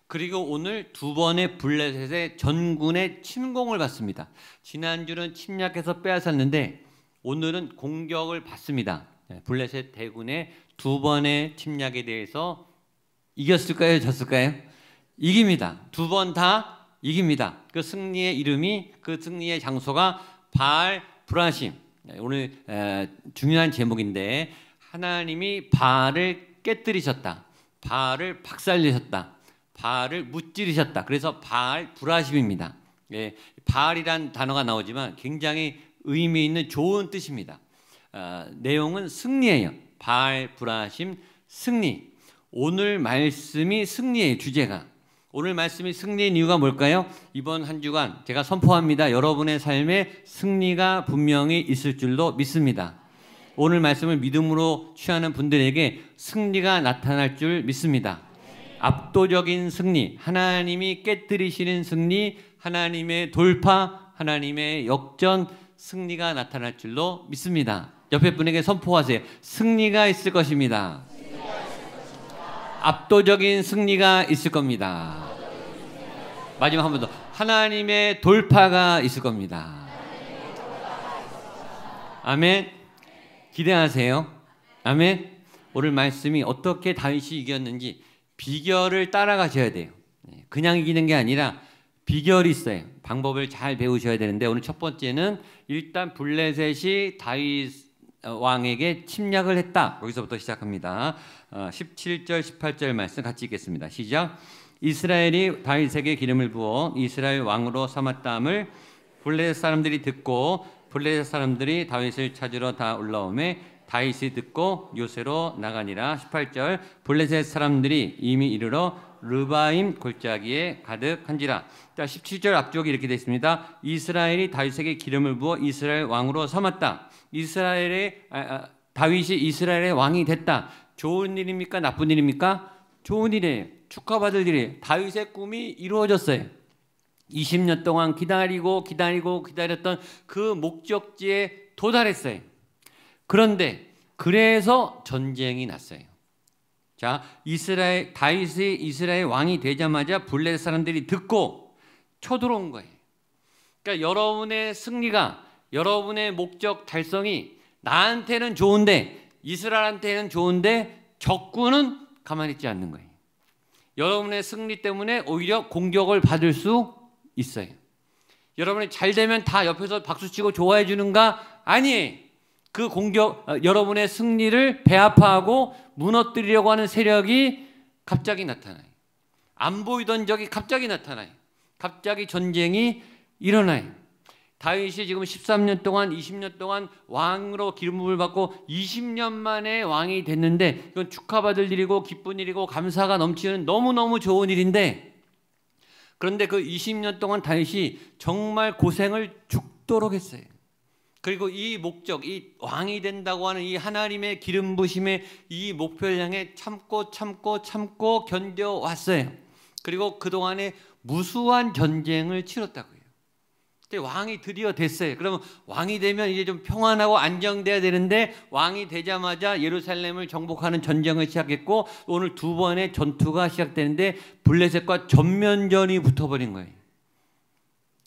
Speaker 4: 그리고 오늘 두 번의 블레셋의 전군의 침공을 받습니다. 지난주는 침략해서 빼앗았는데 오늘은 공격을 받습니다. 블레셋 대군의 두 번의 침략에 대해서 이겼을까요? 졌을까요? 이깁니다. 두 번 다 이깁니다. 그 승리의 이름이, 그 승리의 장소가 바알 브라심. 오늘 중요한 제목인데, 하나님이 바알을 깨뜨리셨다, 바알을 박살내셨다, 바알을 무찌르셨다. 그래서 바알 브라심입니다. 예, 바알이란 단어가 나오지만 굉장히 의미 있는 좋은 뜻입니다. 내용은 승리예요. 바알 브라심, 승리. 오늘 말씀이 승리의 주제가. 오늘 말씀이 승리의 이유가 뭘까요? 이번 한 주간 제가 선포합니다. 여러분의 삶에 승리가 분명히 있을 줄로 믿습니다. 오늘 말씀을 믿음으로 취하는 분들에게 승리가 나타날 줄 믿습니다. 압도적인 승리, 하나님이 깨뜨리시는 승리, 하나님의 돌파, 하나님의 역전, 승리가 나타날 줄로 믿습니다. 옆에 분에게 선포하세요. 승리가 있을 것입니다. 압도적인 승리가 있을 겁니다. 마지막 한 번 더. 하나님의 돌파가 있을 겁니다. 아멘. 기대하세요. 아멘. 오늘 말씀이 어떻게 다윗이 이겼는지 비결을 따라가셔야 돼요. 그냥 이기는 게 아니라 비결이 있어요. 방법을 잘 배우셔야 되는데, 오늘 첫 번째는 일단 블레셋이 다윗 왕에게 침략을 했다. 여기서부터 시작합니다. 17절 18절 말씀 같이 읽겠습니다. 시작. 이스라엘이 다윗에게 기름을 부어 이스라엘 왕으로 삼았다함을 블레셋 사람들이 듣고 블레셋 사람들이 다윗을 찾으러 다 올라오매 다윗이 듣고 요새로 나가니라. 18절. 블레셋 사람들이 이미 이르러 르바임 골짜기에 가득한지라. 17절 앞쪽이 이렇게 되어 있습니다. 이스라엘이 다윗에게 기름을 부어 이스라엘 왕으로 삼았다. 다윗이 이스라엘의 왕이 됐다. 좋은 일입니까? 나쁜 일입니까? 좋은 일이에요. 축하받을 일이에요. 다윗의 꿈이 이루어졌어요. 20년 동안 기다렸던 그 목적지에 도달했어요. 그런데 그래서 전쟁이 났어요. 자, 다윗이 이스라엘 왕이 되자마자 블레셋 사람들이 듣고 쳐들어온 거예요. 그러니까 여러분의 승리가, 여러분의 목적 달성이 나한테는 좋은데, 이스라엘한테는 좋은데 적군은 가만히 있지 않는 거예요. 여러분의 승리 때문에 오히려 공격을 받을 수 있어요. 여러분이 잘 되면 다 옆에서 박수치고 좋아해 주는가? 아니에요. 그 여러분의 승리를 배아파하고 무너뜨리려고 하는 세력이 갑자기 나타나요. 안 보이던 적이 갑자기 나타나요. 갑자기 전쟁이 일어나요. 다윗이 지금 13년 동안, 20년 동안 왕으로 기름부음을 받고 20년 만에 왕이 됐는데, 이건 축하받을 일이고 기쁜 일이고 감사가 넘치는 너무너무 좋은 일인데, 그런데 그 20년 동안 다윗이 정말 고생을 죽도록 했어요. 그리고 이 목적, 이 왕이 된다고 하는 이 하나님의 기름 부심의 이 목표를 향해 참고 견뎌왔어요. 그리고 그동안에 무수한 전쟁을 치렀다고요. 근데 왕이 드디어 됐어요. 그러면 왕이 되면 이제 좀 평안하고 안정돼야 되는데, 왕이 되자마자 예루살렘을 정복하는 전쟁을 시작했고, 오늘 두 번의 전투가 시작되는데 블레셋과 전면전이 붙어버린 거예요.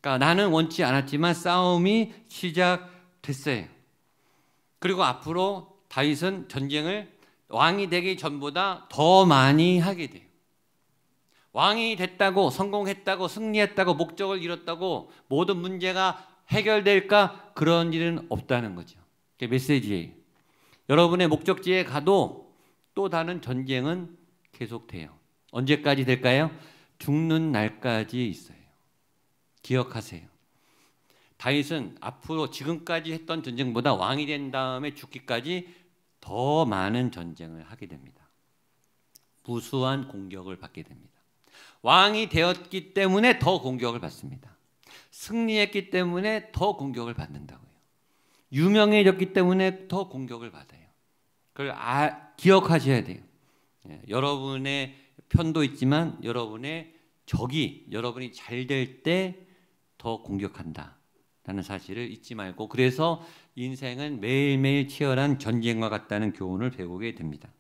Speaker 4: 그러니까 나는 원치 않았지만 싸움이 시작됐어요. 그리고 앞으로 다윗은 전쟁을 왕이 되기 전보다 더 많이 하게 돼요. 왕이 됐다고, 성공했다고, 승리했다고, 목적을 이뤘다고 모든 문제가 해결될까? 그런 일은 없다는 거죠. 그게 메시지예요. 여러분의 목적지에 가도 또 다른 전쟁은 계속돼요. 언제까지 될까요? 죽는 날까지 있어요. 기억하세요. 다윗은 앞으로 지금까지 했던 전쟁보다 왕이 된 다음에 죽기까지 더 많은 전쟁을 하게 됩니다. 무수한 공격을 받게 됩니다. 왕이 되었기 때문에 더 공격을 받습니다. 승리했기 때문에 더 공격을 받는다고요. 유명해졌기 때문에 더 공격을 받아요. 그걸 기억하셔야 돼요. 여러분의 편도 있지만 여러분의 적이 여러분이 잘 될 때 더 공격한다 라는 사실을 잊지 말고, 그래서 인생은 매일매일 치열한 전쟁과 같다는 교훈을 배우게 됩니다.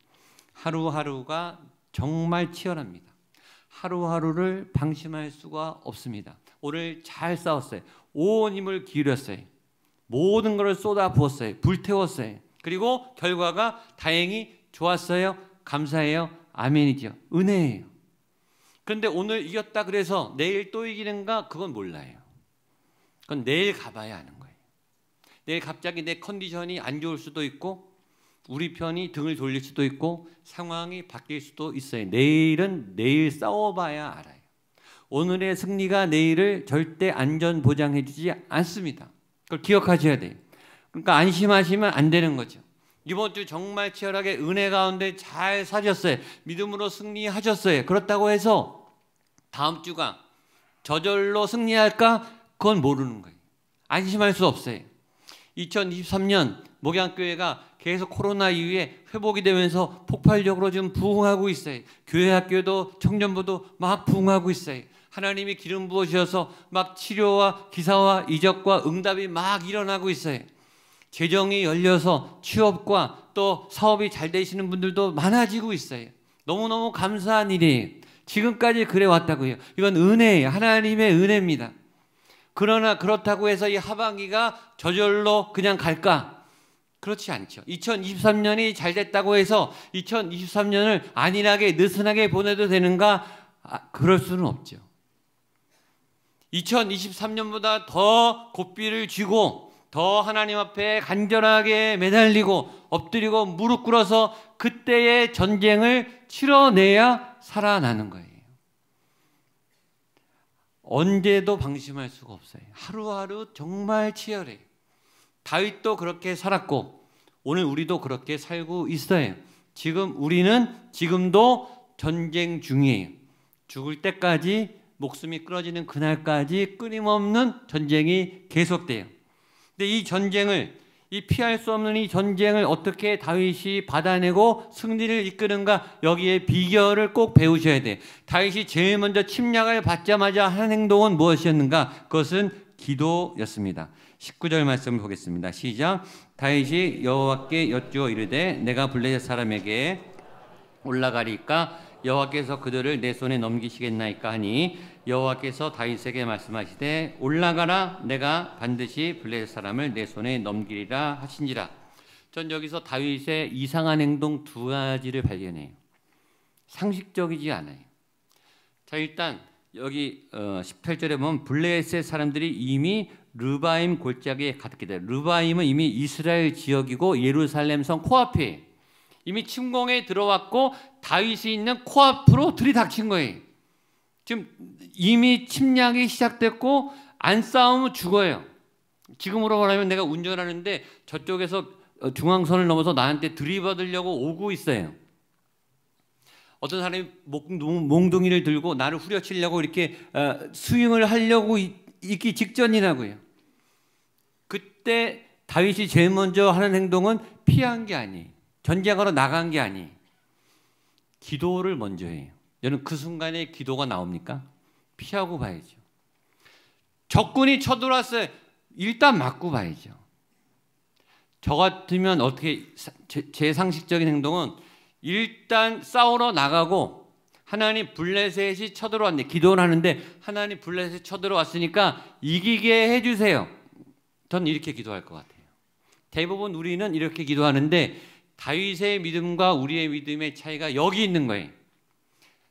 Speaker 4: 하루하루가 정말 치열합니다. 하루하루를 방심할 수가 없습니다. 오늘 잘 싸웠어요. 온 힘을 기울였어요. 모든 것을 쏟아 부었어요. 불태웠어요. 그리고 결과가 다행히 좋았어요. 감사해요. 아멘이죠. 은혜예요. 그런데 오늘 이겼다 그래서 내일 또 이기는가? 그건 몰라요. 그건 내일 가봐야 아는 거예요. 내일 갑자기 내 컨디션이 안 좋을 수도 있고 우리 편이 등을 돌릴 수도 있고 상황이 바뀔 수도 있어요. 내일은 내일 싸워봐야 알아요. 오늘의 승리가 내일을 절대 안전 보장해 주지 않습니다. 그걸 기억하셔야 돼요. 그러니까 안심하시면 안 되는 거죠. 이번 주 정말 치열하게 은혜 가운데 잘 사셨어요. 믿음으로 승리하셨어요. 그렇다고 해서 다음 주가 저절로 승리할까? 그건 모르는 거예요. 안심할 수 없어요. 2023년 목양교회가 계속 코로나 이후에 회복이 되면서 폭발적으로 지금 부흥하고 있어요. 교회 학교도 청년부도 막 부흥하고 있어요. 하나님이 기름 부으셔서 막 치료와 기사와 이적과 응답이 막 일어나고 있어요. 재정이 열려서 취업과 또 사업이 잘 되시는 분들도 많아지고 있어요. 너무너무 감사한 일이에요. 지금까지 그래 왔다고요. 이건 은혜예요. 하나님의 은혜입니다. 그러나 그렇다고 해서 이 하반기가 저절로 그냥 갈까? 그렇지 않죠. 2023년이 잘 됐다고 해서 2023년을 안일하게 느슨하게 보내도 되는가? 그럴 수는 없죠. 2023년보다 더 고삐를 쥐고 더 하나님 앞에 간절하게 매달리고 엎드리고 무릎 꿇어서 그때의 전쟁을 치러내야 살아나는 거예요. 언제도 방심할 수가 없어요. 하루하루 정말 치열해요. 다윗도 그렇게 살았고 오늘 우리도 그렇게 살고 있어요. 지금 우리는 지금도 전쟁 중이에요. 죽을 때까지, 목숨이 끊어지는 그날까지 끊임없는 전쟁이 계속돼요. 근데 이 전쟁을, 이 피할 수 없는 이 전쟁을 어떻게 다윗이 받아내고 승리를 이끄는가, 여기에 비결을 꼭 배우셔야 돼요. 다윗이 제일 먼저 침략을 받자마자 한 행동은 무엇이었는가? 그것은 기도였습니다. 19절 말씀을 보겠습니다. 시작. 다윗이 여호와께 여쭈어 이르되 내가 블레셋 사람에게 올라가리까 여호와께서 그들을 내 손에 넘기시겠나이까 하니 여호와께서 다윗에게 말씀하시되 올라가라, 내가 반드시 블레셋 사람을 내 손에 넘기리라 하신지라. 전 여기서 다윗의 이상한 행동 두 가지를 발견해요. 상식적이지 않아요. 자, 일단 여기 18절에 보면 블레셋 사람들이 이미 르바임 골짜기에 가득히 돼요. 르바임은 이미 이스라엘 지역이고 예루살렘 성 코앞이에요. 이미 침공에 들어왔고 다윗이 있는 코앞으로 들이닥친 거예요. 지금 이미 침략이 시작됐고 안 싸우면 죽어요. 지금으로 말하면 내가 운전하는데 저쪽에서 중앙선을 넘어서 나한테 들이받으려고 오고 있어요. 어떤 사람이 몽둥이를 들고 나를 후려치려고 이렇게 스윙을 하려고 있기 직전이라고요. 그때 다윗이 제일 먼저 하는 행동은 피한 게 아니에요. 전쟁하러 나간 게 아니에요. 기도를 먼저 해요. 여러분, 그 순간에 기도가 나옵니까? 피하고 봐야죠. 적군이 쳐들어왔어요. 일단 맞고 봐야죠. 저 같으면 어떻게, 제 상식적인 행동은 일단 싸우러 나가고 하나님 블레셋이 쳐들어왔네. 기도를 하는데 하나님 블레셋이 쳐들어왔으니까 이기게 해주세요. 전 이렇게 기도할 것 같아요. 대부분 우리는 이렇게 기도하는데 다윗의 믿음과 우리의 믿음의 차이가 여기 있는 거예요.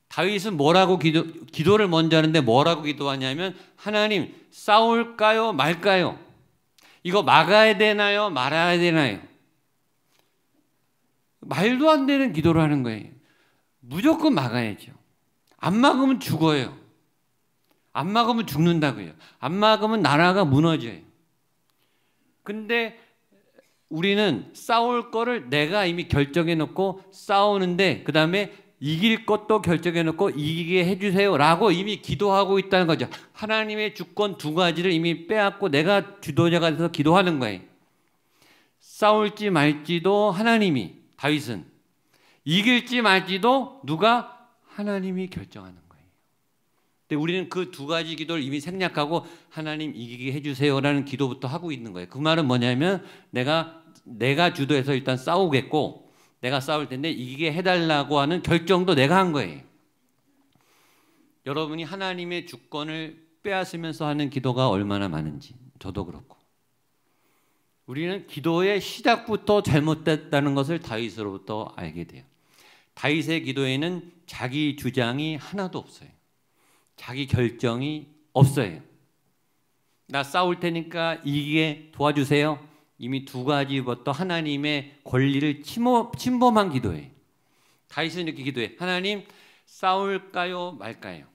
Speaker 4: 다윗은 뭐라고 기도를 먼저 하는데 뭐라고 기도하냐면 하나님 싸울까요 말까요? 이거 막아야 되나요 말아야 되나요? 말도 안 되는 기도를 하는 거예요. 무조건 막아야죠. 안 막으면 죽어요. 안 막으면 죽는다고요. 안 막으면 나라가 무너져요. 근데 우리는 싸울 거를 내가 이미 결정해 놓고 싸우는데 그 다음에 이길 것도 결정해 놓고 이기게 해주세요 라고 이미 기도하고 있다는 거죠. 하나님의 주권 두 가지를 이미 빼앗고 내가 주도자가 돼서 기도하는 거예요. 싸울지 말지도 하나님이, 다윗은 이길지 말지도 누가? 하나님이 결정하는 거예요. 근데 우리는 그 두 가지 기도를 이미 생략하고 하나님 이기게 해주세요라는 기도부터 하고 있는 거예요. 그 말은 뭐냐면 내가 주도해서 일단 싸우겠고 내가 싸울 텐데 이기게 해달라고 하는 결정도 내가 한 거예요. 여러분이 하나님의 주권을 빼앗으면서 하는 기도가 얼마나 많은지 저도 그렇고, 우리는 기도의 시작부터 잘못됐다는 것을 다윗으로부터 알게 돼요. 다윗의 기도에는 자기 주장이 하나도 없어요. 자기 결정이 없어요. 나 싸울 테니까 이기게 도와주세요. 이미 두 가지부터 하나님의 권리를 침범한 기도예요. 다윗은 이렇게 기도해. 하나님, 싸울까요 말까요?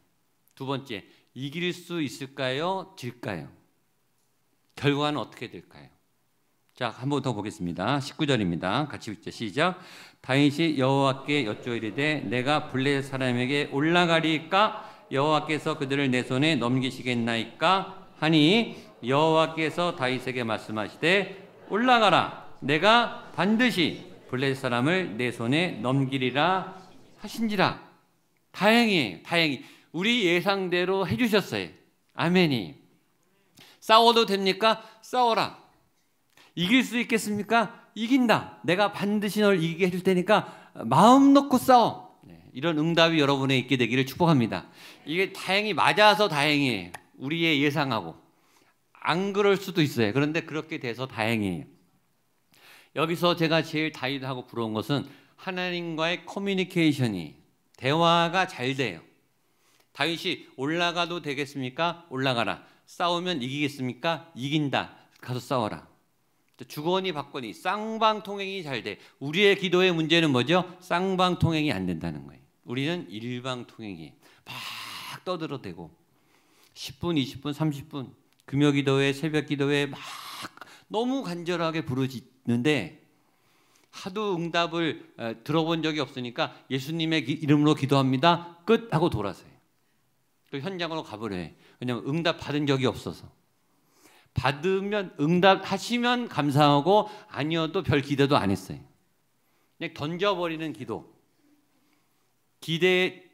Speaker 4: 두 번째, 이길 수 있을까요 질까요? 결과는 어떻게 될까요? 자, 한 번 더 보겠습니다. 19절입니다. 같이 읽죠. 시작. 다윗이 여호와께 여쭈이르되 내가 블레셋 사람에게 올라가리까? 여호와께서 그들을 내 손에 넘기시겠나이까? 하니 여호와께서 다윗에게 말씀하시되 올라가라. 내가 반드시 블레셋 사람을 내 손에 넘기리라 하신지라. 다행히 우리 예상대로 해주셨어요. 아멘이. 싸워도 됩니까? 싸워라. 이길 수 있겠습니까? 이긴다. 내가 반드시 널 이기게 해줄 테니까 마음 놓고 싸워. 이런 응답이 여러분에 있게 되기를 축복합니다. 이게 다행히 맞아서 다행이에요. 우리의 예상하고. 안 그럴 수도 있어요. 그런데 그렇게 돼서 다행이에요. 여기서 제가 제일 다윗하고 부러운 것은 하나님과의 커뮤니케이션이, 대화가 잘 돼요. 다윗이 올라가도 되겠습니까? 올라가라. 싸우면 이기겠습니까? 이긴다. 가서 싸워라. 주거니 받거니 쌍방통행이 잘 돼. 우리의 기도의 문제는 뭐죠? 쌍방통행이 안 된다는 거예요. 우리는 일방통행이 막 떠들어대고 10분, 20분, 30분 금요기도회, 새벽기도회 막 너무 간절하게 부르짖는데 하도 응답을 들어본 적이 없으니까 예수님의 이름으로 기도합니다. 끝 하고 돌아서요. 또 현장으로 가버려요. 왜냐하면 응답 받은 적이 없어서. 받으면 응답하시면 감사하고 아니어도 별 기대도 안 했어요. 그냥 던져버리는 기도.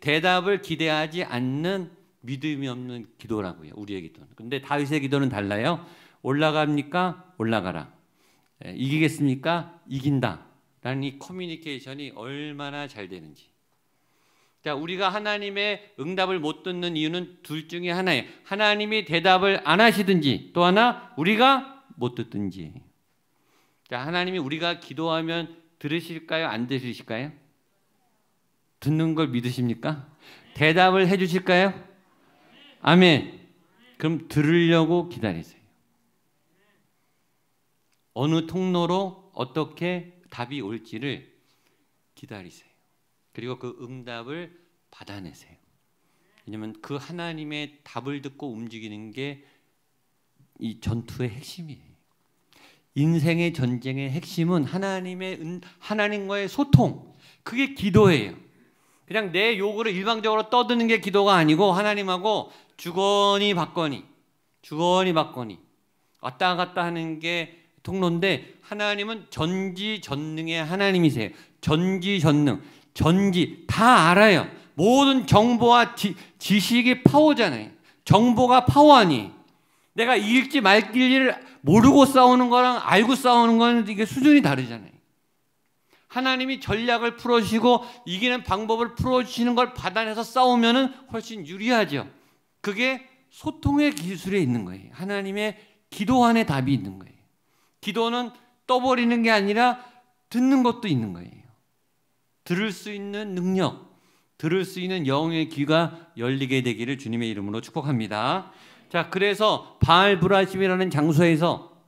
Speaker 4: 대답을 기대하지 않는 믿음이 없는 기도라고요. 우리의 기도는. 근데 다윗의 기도는 달라요. 올라갑니까? 올라가라. 이기겠습니까? 이긴다. 라는 이 커뮤니케이션이 얼마나 잘 되는지. 자, 우리가 하나님의 응답을 못 듣는 이유는 둘 중에 하나예요. 하나님이 대답을 안 하시든지, 또 하나 우리가 못 듣든지. 자, 하나님이 우리가 기도하면 들으실까요? 안 들으실까요? 듣는 걸 믿으십니까? 대답을 해 주실까요? 아멘. 그럼 들으려고 기다리세요. 어느 통로로 어떻게 답이 올지를 기다리세요. 그리고 그 응답을 받아내세요. 왜냐하면 그 하나님의 답을 듣고 움직이는 게 이 전투의 핵심이에요. 인생의 전쟁의 핵심은 하나님과의 소통, 그게 기도예요. 그냥 내 요구를 일방적으로 떠드는 게 기도가 아니고 하나님하고 주거니 받거니 왔다 갔다 하는 게 통로인데, 하나님은 전지전능의 하나님이세요. 전지전능, 다 알아요. 모든 정보와 지식이 파워잖아요. 정보가 파워 아니. 내가 이길지 말길을 모르고 싸우는 거랑 알고 싸우는 거는 이게 수준이 다르잖아요. 하나님이 전략을 풀어주시고 이기는 방법을 풀어주시는 걸 받아내서 싸우면은 훨씬 유리하죠. 그게 소통의 기술에 있는 거예요. 하나님의 기도 안에 답이 있는 거예요. 기도는 떠버리는 게 아니라 듣는 것도 있는 거예요. 들을 수 있는 능력, 들을 수 있는 영의 귀가 열리게 되기를 주님의 이름으로 축복합니다. 자, 그래서 바알브라심이라는 장소에서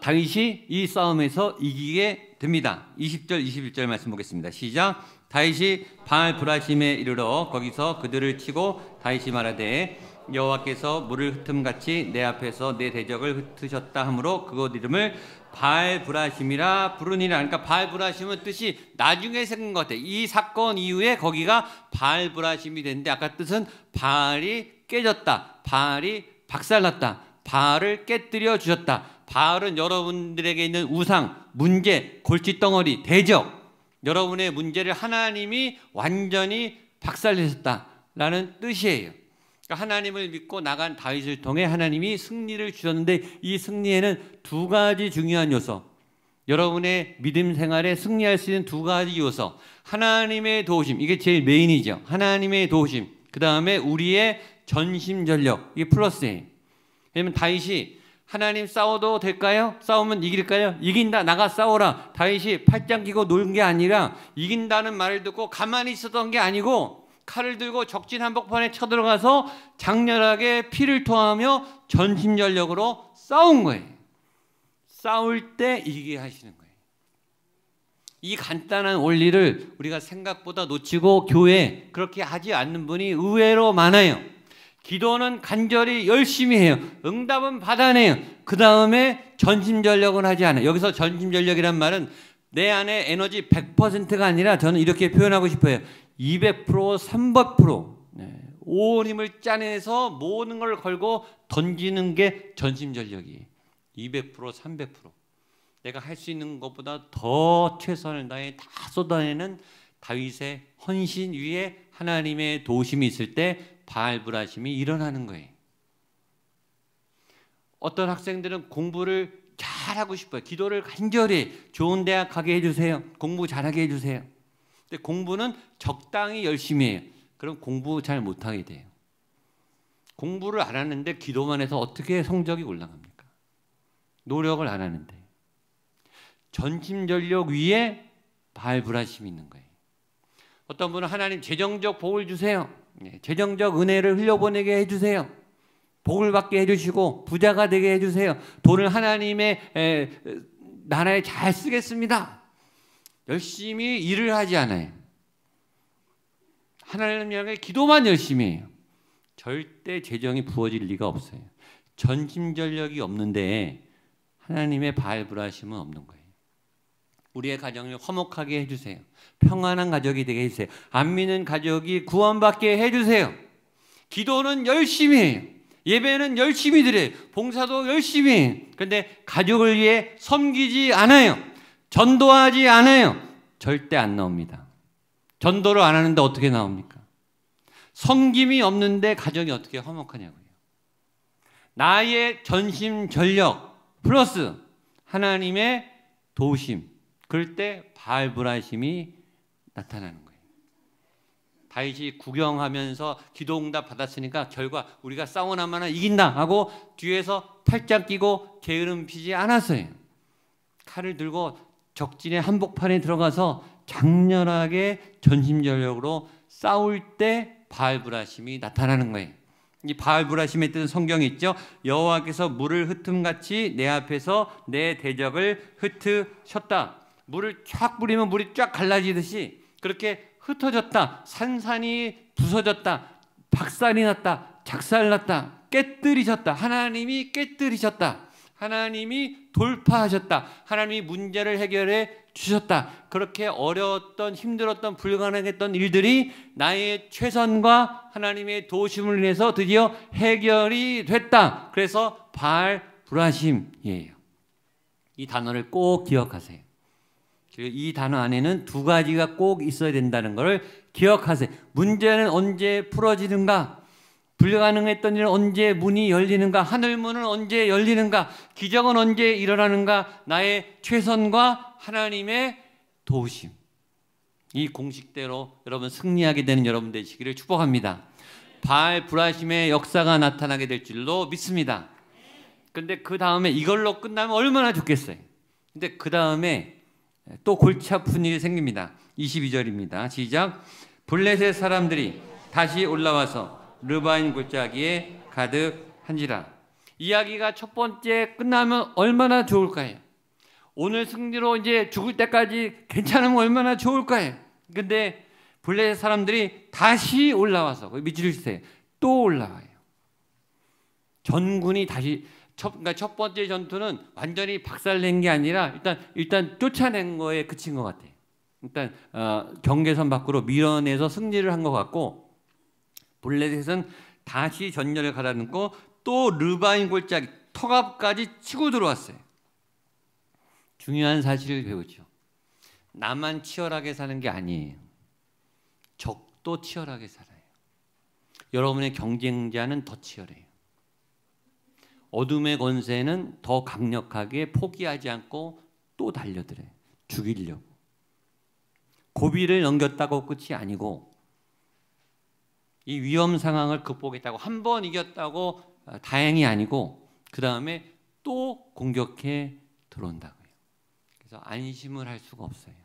Speaker 4: 다윗이 이 싸움에서 이기게 됩니다. 20절, 21절 말씀 보겠습니다. 시작. 다윗이 바알브라심에 이르러 거기서 그들을 치고 다윗이 말하되 여호와께서 물을 흩음같이 내 앞에서 내 대적을 흩으셨다 하므로 그곳 이름을 바알브라심이라 부르니라. 그러니까 바알브라심은 뜻이 나중에 생긴 것 같아요. 이 사건 이후에 거기가 바알브라심이 됐는데, 아까 뜻은 바알이 깨졌다, 바알이 박살났다, 바알을 깨뜨려 주셨다, 바알은 여러분들에게 있는 우상, 문제, 골칫덩어리, 대적, 여러분의 문제를 하나님이 완전히 박살내셨다라는 뜻이에요. 그러니까 하나님을 믿고 나간 다윗을 통해 하나님이 승리를 주셨는데, 이 승리에는 두 가지 중요한 요소, 여러분의 믿음 생활에 승리할 수 있는 두 가지 요소, 하나님의 도우심, 이게 제일 메인이죠. 하나님의 도우심, 그 다음에 우리의 전심전력, 이게 플러스예요. 왜냐면 다윗이 하나님 싸워도 될까요? 싸우면 이길까요? 이긴다, 나가 싸워라. 다윗이 팔짱 끼고 놀은 게 아니라 이긴다는 말을 듣고 가만히 있었던 게 아니고 칼을 들고 적진 한복판에 쳐들어가서 장렬하게 피를 토하며 전심전력으로 싸운 거예요. 싸울 때 이기게 하시는 거예요. 이 간단한 원리를 우리가 생각보다 놓치고 교회에 그렇게 하지 않는 분이 의외로 많아요. 기도는 간절히 열심히 해요. 응답은 받아내요. 그 다음에 전심전력은 하지 않아요. 여기서 전심전력이란 말은 내 안에 에너지 100%가 아니라 저는 이렇게 표현하고 싶어요. 200%, 300%. 온 힘을 짜내서 모든 걸 걸고 던지는 게 전심전력이에요. 200%, 300%. 내가 할 수 있는 것보다 더 최선을 다해 다 쏟아내는 다윗의 헌신 위에 하나님의 도우심이 있을 때 바알브라심이 일어나는 거예요. 어떤 학생들은 공부를 잘하고 싶어요. 기도를 간절히 좋은 대학 가게 해주세요. 공부 잘하게 해주세요. 근데 공부는 적당히 열심히 해요. 그럼 공부 잘 못하게 돼요. 공부를 안 하는데 기도만 해서 어떻게 성적이 올라갑니까? 노력을 안 하는데. 전심전력 위에 바알브라심이 있는 거예요. 어떤 분은 하나님 재정적 복을 주세요. 재정적 은혜를 흘려보내게 해주세요. 복을 받게 해주시고 부자가 되게 해주세요. 돈을 하나님의 나라에 잘 쓰겠습니다. 열심히 일을 하지 않아요. 하나님 향해 기도만 열심히 해요. 절대 재정이 부어질 리가 없어요. 전심전력이 없는데 하나님의 바알브라심은 없는 거예요. 우리의 가정을 화목하게 해주세요. 평안한 가족이 되게 해주세요. 안 믿는 가족이 구원받게 해주세요. 기도는 열심히 해요. 예배는 열심히 드려요. 봉사도 열심히 해요. 그런데 가족을 위해 섬기지 않아요. 전도하지 않아요. 절대 안 나옵니다. 전도를 안 하는데 어떻게 나옵니까? 섬김이 없는데 가정이 어떻게 화목하냐고요. 나의 전심전력 플러스 하나님의 도우심, 그럴 때 바알브라심이 나타나는 거예요. 다윗이 구경하면서 기도응답 받았으니까 결과 우리가 싸워나마나 이긴다 하고 뒤에서 팔짱 끼고 게으름 피지 않았어요. 칼을 들고 적진의 한복판에 들어가서 장렬하게 전심전력으로 싸울 때 바알브라심이 나타나는 거예요. 이 바알브라심의 뜻은 성경에 있죠. 여호와께서 물을 흩음같이 내 앞에서 내 대적을 흩으셨다. 물을 쫙 뿌리면 물이 쫙 갈라지듯이 그렇게 흩어졌다. 산산이 부서졌다. 박살이 났다. 작살났다. 깨뜨리셨다. 하나님이 깨뜨리셨다. 하나님이 돌파하셨다. 하나님이 문제를 해결해 주셨다. 그렇게 어려웠던 힘들었던 불가능했던 일들이 나의 최선과 하나님의 도우심을 인해서 드디어 해결이 됐다. 그래서 바알브라심이에요. 이 단어를 꼭 기억하세요. 이 단어 안에는 두 가지가 꼭 있어야 된다는 것을 기억하세요. 문제는 언제 풀어지는가? 불가능했던 일은 언제 문이 열리는가? 하늘문은 언제 열리는가? 기적은 언제 일어나는가? 나의 최선과 하나님의 도우심. 이 공식대로 여러분 승리하게 되는 여러분 되시기를 축복합니다. 바알브라심의 역사가 나타나게 될 줄로 믿습니다. 근데 그 다음에 이걸로 끝나면 얼마나 좋겠어요. 근데 그 다음에 또 골치 아픈 일이 생깁니다. 22절입니다. 시작. 블레셋 사람들이 다시 올라와서 르바임 골짜기에 가득한지라. 이야기가 첫 번째 끝나면 얼마나 좋을까요? 오늘 승리로 이제 죽을 때까지 괜찮으면 얼마나 좋을까요? 근데 블레셋 사람들이 다시 올라와서 밑줄 주세요. 또 올라와요. 전군이 다시 그러니까 첫 번째 전투는 완전히 박살낸 게 아니라 일단 쫓아낸 거에 그친 것 같아요. 일단 경계선 밖으로 밀어내서 승리를 한 것 같고 블레셋은 다시 전열을 가다듬고 또 르바임 골짜기 턱앞까지 치고 들어왔어요. 중요한 사실을 배우죠. 나만 치열하게 사는 게 아니에요. 적도 치열하게 살아요. 여러분의 경쟁자는 더 치열해요. 어둠의 권세는 더 강력하게 포기하지 않고 또 달려들어요. 죽이려고. 고비를 넘겼다고 끝이 아니고 이 위험 상황을 극복했다고 한 번 이겼다고 다행이 아니고 그 다음에 또 공격해 들어온다고요. 그래서 안심을 할 수가 없어요.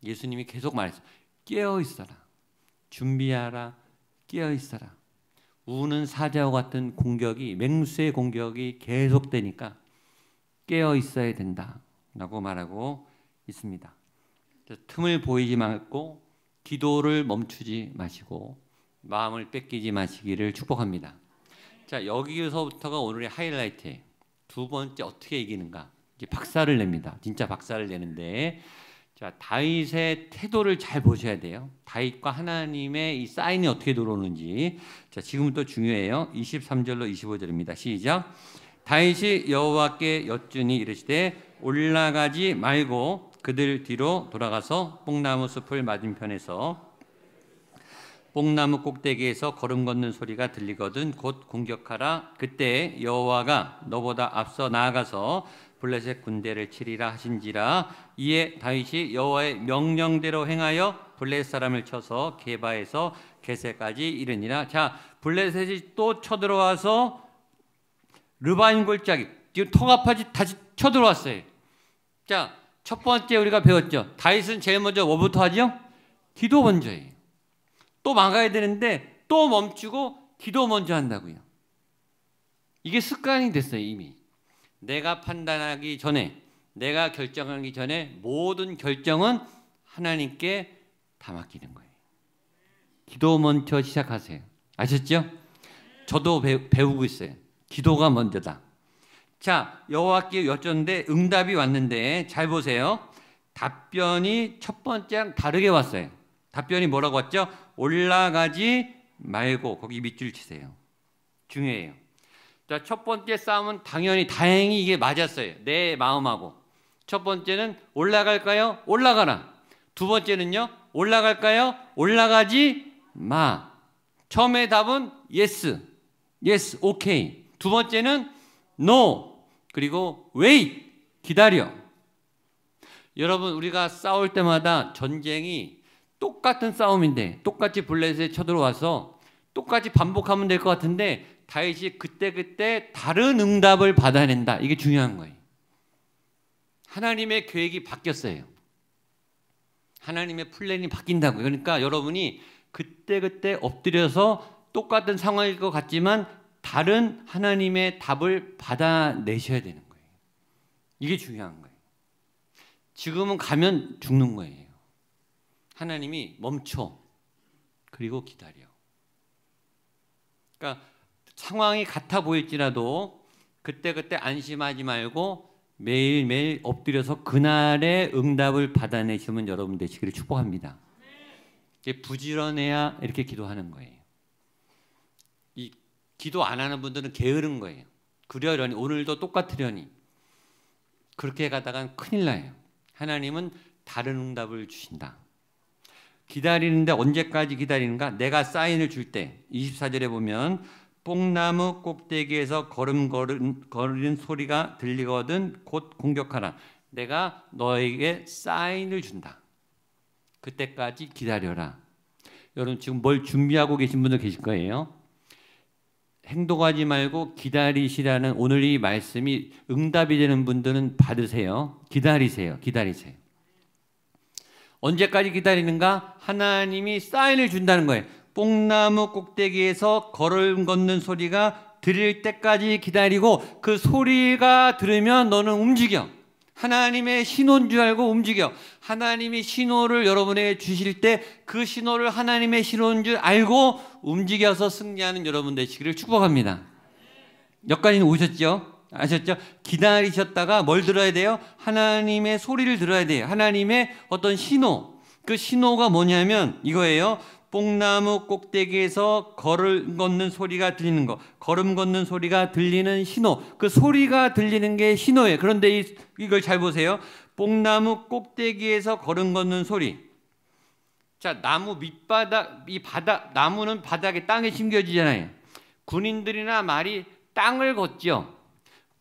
Speaker 4: 예수님이 계속 말했어요. 깨어 있어라. 준비하라. 깨어 있어라. 우는 사자와 같은 공격이, 맹수의 공격이 계속되니까 깨어 있어야 된다라고 말하고 있습니다. 틈을 보이지 말고 기도를 멈추지 마시고 마음을 뺏기지 마시기를 축복합니다. 자, 여기서부터가 오늘의 하이라이트예요. 두 번째 어떻게 이기는가? 이제 박살을 냅니다. 진짜 박살을 내는데, 자, 다윗의 태도를 잘 보셔야 돼요. 다윗과 하나님의 이 사인이 어떻게 들어오는지. 자, 지금부터 중요해요. 23절로 25절입니다. 시작. 다윗이 여호와께 여쭈니 이르시되 올라가지 말고 그들 뒤로 돌아가서 뽕나무 숲을 맞은편에서 뽕나무 꼭대기에서 걸음 걷는 소리가 들리거든 곧 공격하라. 그때 여호와가 너보다 앞서 나아가서 블레셋 군대를 치리라 하신지라. 이에 다윗이 여호와의 명령대로 행하여 블레셋 사람을 쳐서 게바에서 게세까지 이르니라. 자, 블레셋이 또 쳐들어와서 르바임 골짜기, 지금 턱앞까지 다시 쳐들어왔어요. 자, 첫 번째 우리가 배웠죠. 다윗은 제일 먼저 뭐부터 하죠? 기도 먼저예요. 또 막아야 되는데 또 멈추고 기도 먼저 한다고요. 이게 습관이 됐어요. 이미 내가 판단하기 전에, 내가 결정하기 전에 모든 결정은 하나님께 다 맡기는 거예요. 기도 먼저 시작하세요. 아셨죠? 저도 배우고 있어요. 기도가 먼저다. 자, 여호와께 여쭈는데 응답이 왔는데 잘 보세요. 답변이 첫 번째랑 다르게 왔어요. 답변이 뭐라고 왔죠? 올라가지 말고, 거기 밑줄 치세요. 중요해요. 자, 첫 번째 싸움은 당연히 다행히 이게 맞았어요. 내 마음하고. 첫 번째는 올라갈까요? 올라가라. 두 번째는요? 올라갈까요? 올라가지 마. 처음에 답은 yes, yes, okay. 두 번째는 no, 그리고 wait, 기다려. 여러분, 우리가 싸울 때마다 전쟁이 똑같은 싸움인데 똑같이 블레셋에 쳐들어와서 똑같이 반복하면 될 것 같은데 다윗이 그때그때 다른 응답을 받아낸다. 이게 중요한 거예요. 하나님의 계획이 바뀌었어요. 하나님의 플랜이 바뀐다고요. 그러니까 여러분이 그때그때 엎드려서 똑같은 상황일 것 같지만 다른 하나님의 답을 받아내셔야 되는 거예요. 이게 중요한 거예요. 지금은 가면 죽는 거예요. 하나님이 멈춰. 그리고 기다려. 그러니까 상황이 같아 보일지라도 그때그때 안심하지 말고 매일매일 엎드려서 그날의 응답을 받아내시면 여러분 되시기를 축복합니다. 부지런해야 이렇게 기도하는 거예요. 이 기도 안 하는 분들은 게으른 거예요. 그러려니 오늘도 똑같으려니 그렇게 가다간 큰일 나요. 하나님은 다른 응답을 주신다. 기다리는데 언제까지 기다리는가? 내가 사인을 줄 때 24절에 보면 뽕나무 꼭대기에서 걸음 소리가 들리거든 곧 공격하라. 내가 너에게 사인을 준다. 그때까지 기다려라. 여러분 지금 뭘 준비하고 계신 분들 계실 거예요. 행동하지 말고 기다리시라는 오늘 이 말씀이 응답이 되는 분들은 받으세요. 기다리세요. 기다리세요. 언제까지 기다리는가? 하나님이 사인을 준다는 거예요. 뽕나무 꼭대기에서 걸음 걷는 소리가 들릴 때까지 기다리고 그 소리가 들으면 너는 움직여. 하나님의 신호인 줄 알고 움직여. 하나님이 신호를 여러분에게 주실 때 그 신호를 하나님의 신호인 줄 알고 움직여서 승리하는 여러분 되시기를 축복합니다. 여기까지 오셨죠? 아셨죠? 기다리셨다가 뭘 들어야 돼요? 하나님의 소리를 들어야 돼요. 하나님의 어떤 신호. 그 신호가 뭐냐면 이거예요. 뽕나무 꼭대기에서 걸음 걷는 소리가 들리는 거, 걸음 걷는 소리가 들리는 신호. 그 소리가 들리는 게 신호예요. 그런데 이걸 잘 보세요. 뽕나무 꼭대기에서 걸음 걷는 소리. 자, 나무 밑바닥, 나무는 바닥에 땅에 심겨지잖아요. 군인들이나 말이 땅을 걷죠.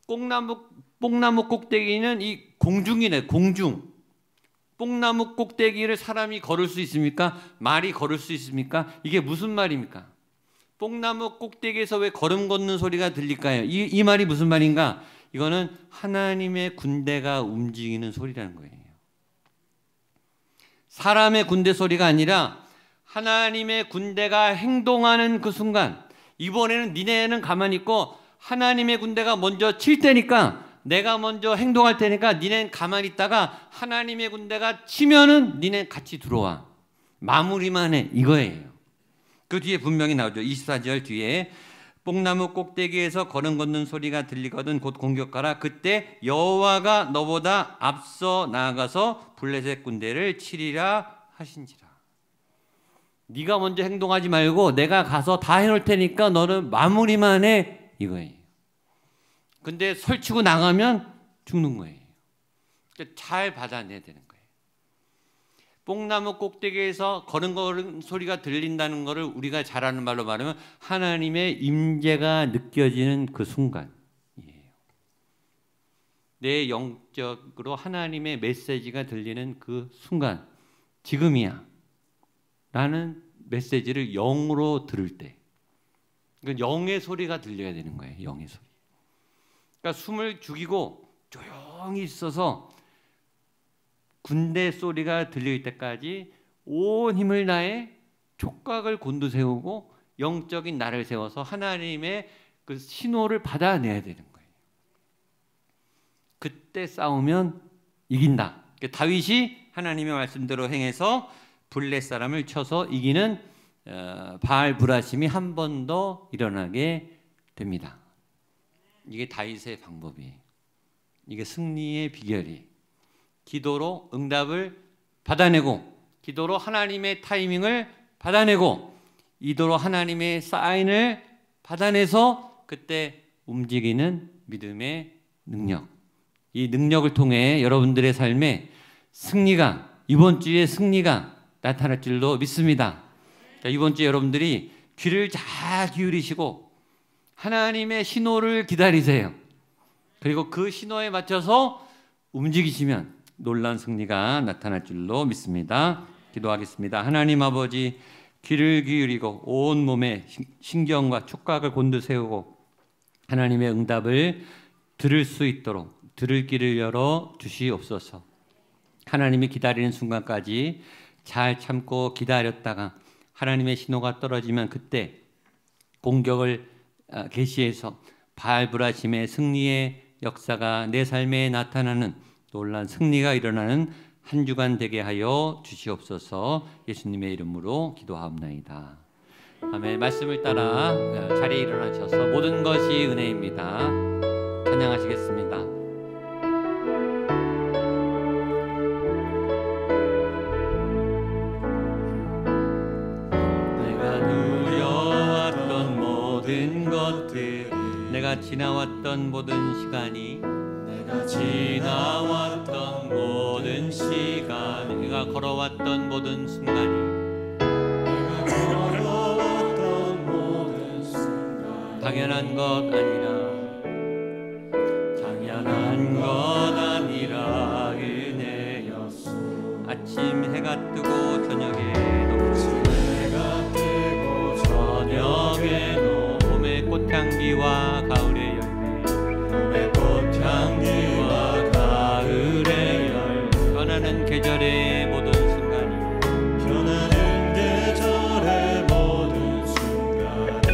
Speaker 4: 뽕나무 꼭대기는 이 공중이네, 공중. 뽕나무 꼭대기를 사람이 걸을 수 있습니까? 말이 걸을 수 있습니까? 이게 무슨 말입니까? 뽕나무 꼭대기에서 왜 걸음 걷는 소리가 들릴까요? 이 말이 무슨 말인가? 이거는 하나님의 군대가 움직이는 소리라는 거예요. 사람의 군대 소리가 아니라 하나님의 군대가 행동하는 그 순간, 이번에는 니네는 가만히 있고 하나님의 군대가 먼저 칠 테니까, 내가 먼저 행동할 테니까 니네는 가만히 있다가 하나님의 군대가 치면은 니네 같이 들어와. 마무리만 해. 이거예요. 그 뒤에 분명히 나오죠. 24절 뒤에 뽕나무 꼭대기에서 걸음 걷는 소리가 들리거든 곧 공격하라. 그때 여호와가 너보다 앞서 나아가서 블레셋 군대를 치리라 하신지라. 네가 먼저 행동하지 말고 내가 가서 다 해놓을 테니까 너는 마무리만 해. 이거예요. 근데 설치고 나가면 죽는 거예요. 잘 받아내야 되는 거예요. 뽕나무 꼭대기에서 걸음 소리가 들린다는 것을 우리가 잘 아는 말로 말하면 하나님의 임재가 느껴지는 그 순간이에요. 내 영적으로 하나님의 메시지가 들리는 그 순간, 지금이야 라는 메시지를 영으로 들을 때, 그러니까 영의 소리가 들려야 되는 거예요. 영의 소리. 그러니까 숨을 죽이고 조용히 있어서 군대 소리가 들릴 때까지 온 힘을 다해 촉각을 곤두세우고 영적인 나를 세워서 하나님의 그 신호를 받아내야 되는 거예요. 그때 싸우면 이긴다. 그러니까 다윗이 하나님의 말씀대로 행해서 블레 사람을 쳐서 이기는 바알 브라심이 한 번 더 일어나게 됩니다. 이게 다윗의 방법이에요. 이게 승리의 비결이에요. 기도로 응답을 받아내고, 기도로 하나님의 타이밍을 받아내고, 이도로 하나님의 사인을 받아내서 그때 움직이는 믿음의 능력. 이 능력을 통해 여러분들의 삶에 승리가, 이번 주에 승리가 나타날 줄로 믿습니다. 자, 이번 주에 여러분들이 귀를 잘 기울이시고 하나님의 신호를 기다리세요. 그리고 그 신호에 맞춰서 움직이시면 놀라운 승리가 나타날 줄로 믿습니다. 기도하겠습니다. 하나님 아버지, 귀를 기울이고 온 몸에 신경과 촉각을 곤두세우고 하나님의 응답을 들을 수 있도록 들을 길을 열어 주시옵소서. 하나님이 기다리는 순간까지 잘 참고 기다렸다가 하나님의 신호가 떨어지면 그때 공격을 개시해서 바알 브라심의 승리의 역사가 내 삶에 나타나는 놀라운 승리가 일어나는 한 주간 되게 하여 주시옵소서. 예수님의 이름으로 기도하옵나이다. 아멘. 말씀을 따라 자리에 일어나셔서 모든 것이 은혜입니다. 찬양하시겠습니다. 내가 누려왔던 모든 것들, 내가 지나왔던 모든 시간이, 내가 지나왔던 모든 시간, 내가 걸어왔던 모든 순간이, 내가 걸어왔던 모든 순간, 당연한 것 아니라, 당연한 것 아니라 은혜였소. 아침 해가 뜨고 저녁에 녹고, 해가 뜨고 저녁에 녹고, 봄의 꽃향기와 가을의 열매, 봄의 꽃향기와 가을의 열매, 변하는 계절의 모든 순간이, 변하는 계절의 모든 순간이,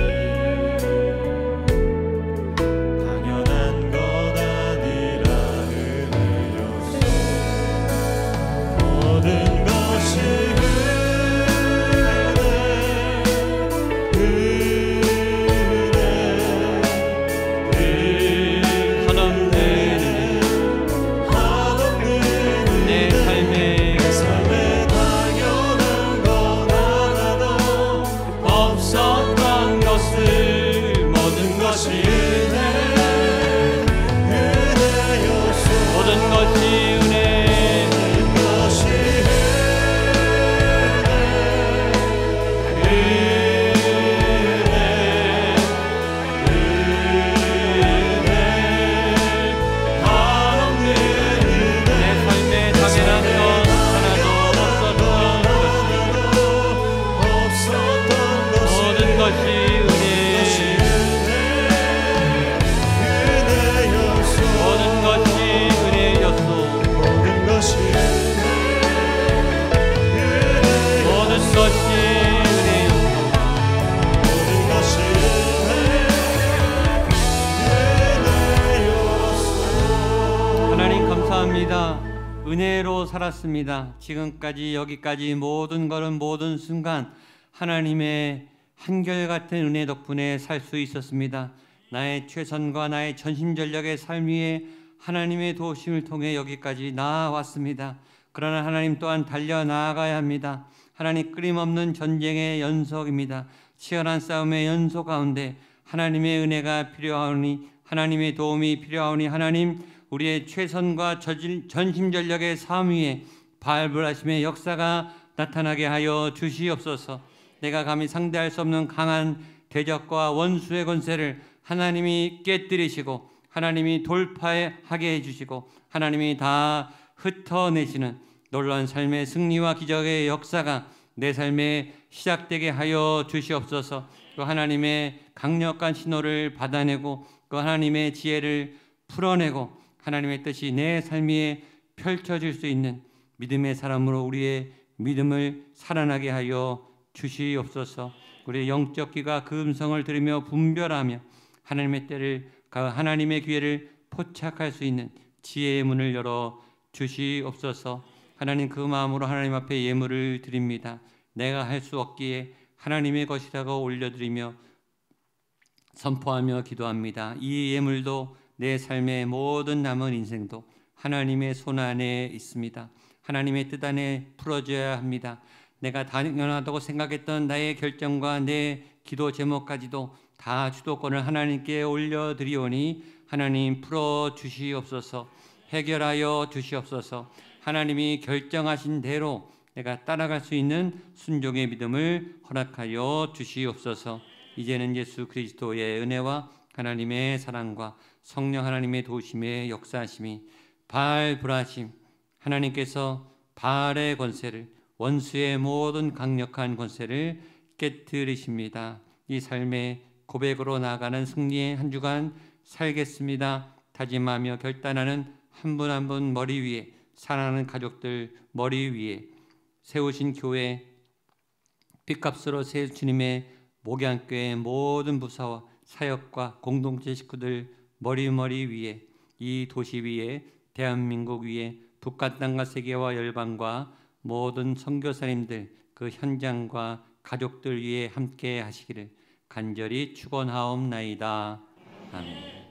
Speaker 4: 살았습니다. 지금까지 여기까지 모든 걸음 모든 순간 하나님의 한결같은 은혜 덕분에 살 수 있었습니다. 나의 최선과 나의 전심전력의 삶 위에 하나님의 도우심을 통해 여기까지 나아왔습니다. 그러나 하나님 또한 달려나아가야 합니다. 하나님 끊임없는 전쟁의 연속입니다. 치열한 싸움의 연속 가운데 하나님의 은혜가 필요하오니, 하나님의 도움이 필요하오니, 하나님 우리의 최선과 전심전력의 삶 위에 발불하심의 역사가 나타나게 하여 주시옵소서. 내가 감히 상대할 수 없는 강한 대적과 원수의 권세를 하나님이 깨뜨리시고 하나님이 돌파하게 해주시고 하나님이 다 흩어내시는 놀라운 삶의 승리와 기적의 역사가 내 삶에 시작되게 하여 주시옵소서. 그 하나님의 강력한 신호를 받아내고 그 하나님의 지혜를 풀어내고 하나님의 뜻이 내 삶 위에 펼쳐질 수 있는 믿음의 사람으로 우리의 믿음을 살아나게 하여 주시옵소서. 우리의 영적 귀가 그 음성을 들으며 분별하며 하나님의 때를, 하나님의 기회를 포착할 수 있는 지혜의 문을 열어 주시옵소서. 하나님, 그 마음으로 하나님 앞에 예물을 드립니다. 내가 할 수 없기에 하나님의 것이라고 올려드리며 선포하며 기도합니다. 이 예물도 내 삶의 모든 남은 인생도 하나님의 손 안에 있습니다. 하나님의 뜻 안에 풀어져야 합니다. 내가 당연하다고 생각했던 나의 결정과 내 기도 제목까지도 다 주도권을 하나님께 올려드리오니 하나님 풀어주시옵소서. 해결하여 주시옵소서. 하나님이 결정하신 대로 내가 따라갈 수 있는 순종의 믿음을 허락하여 주시옵소서. 이제는 예수 그리스도의 은혜와 하나님의 사랑과 성령 하나님의 도우심의 역사하심이 발불하심, 하나님께서 발의 권세를, 원수의 모든 강력한 권세를 깨뜨리십니다. 이 삶의 고백으로 나아가는 승리의 한 주간 살겠습니다. 다짐하며 결단하는 한 분 한 분 머리 위에, 사랑하는 가족들 머리 위에 세우신 교회, 핏값으로 세 주님의 목양교회 모든 부사와 사역과 공동체 식구들 머리 위에, 이 도시 위에, 대한민국 위에, 북한 땅과 세계와 열방과 모든 선교사님들 그 현장과 가족들 위에 함께 하시기를 간절히 축원하옵나이다. 아멘.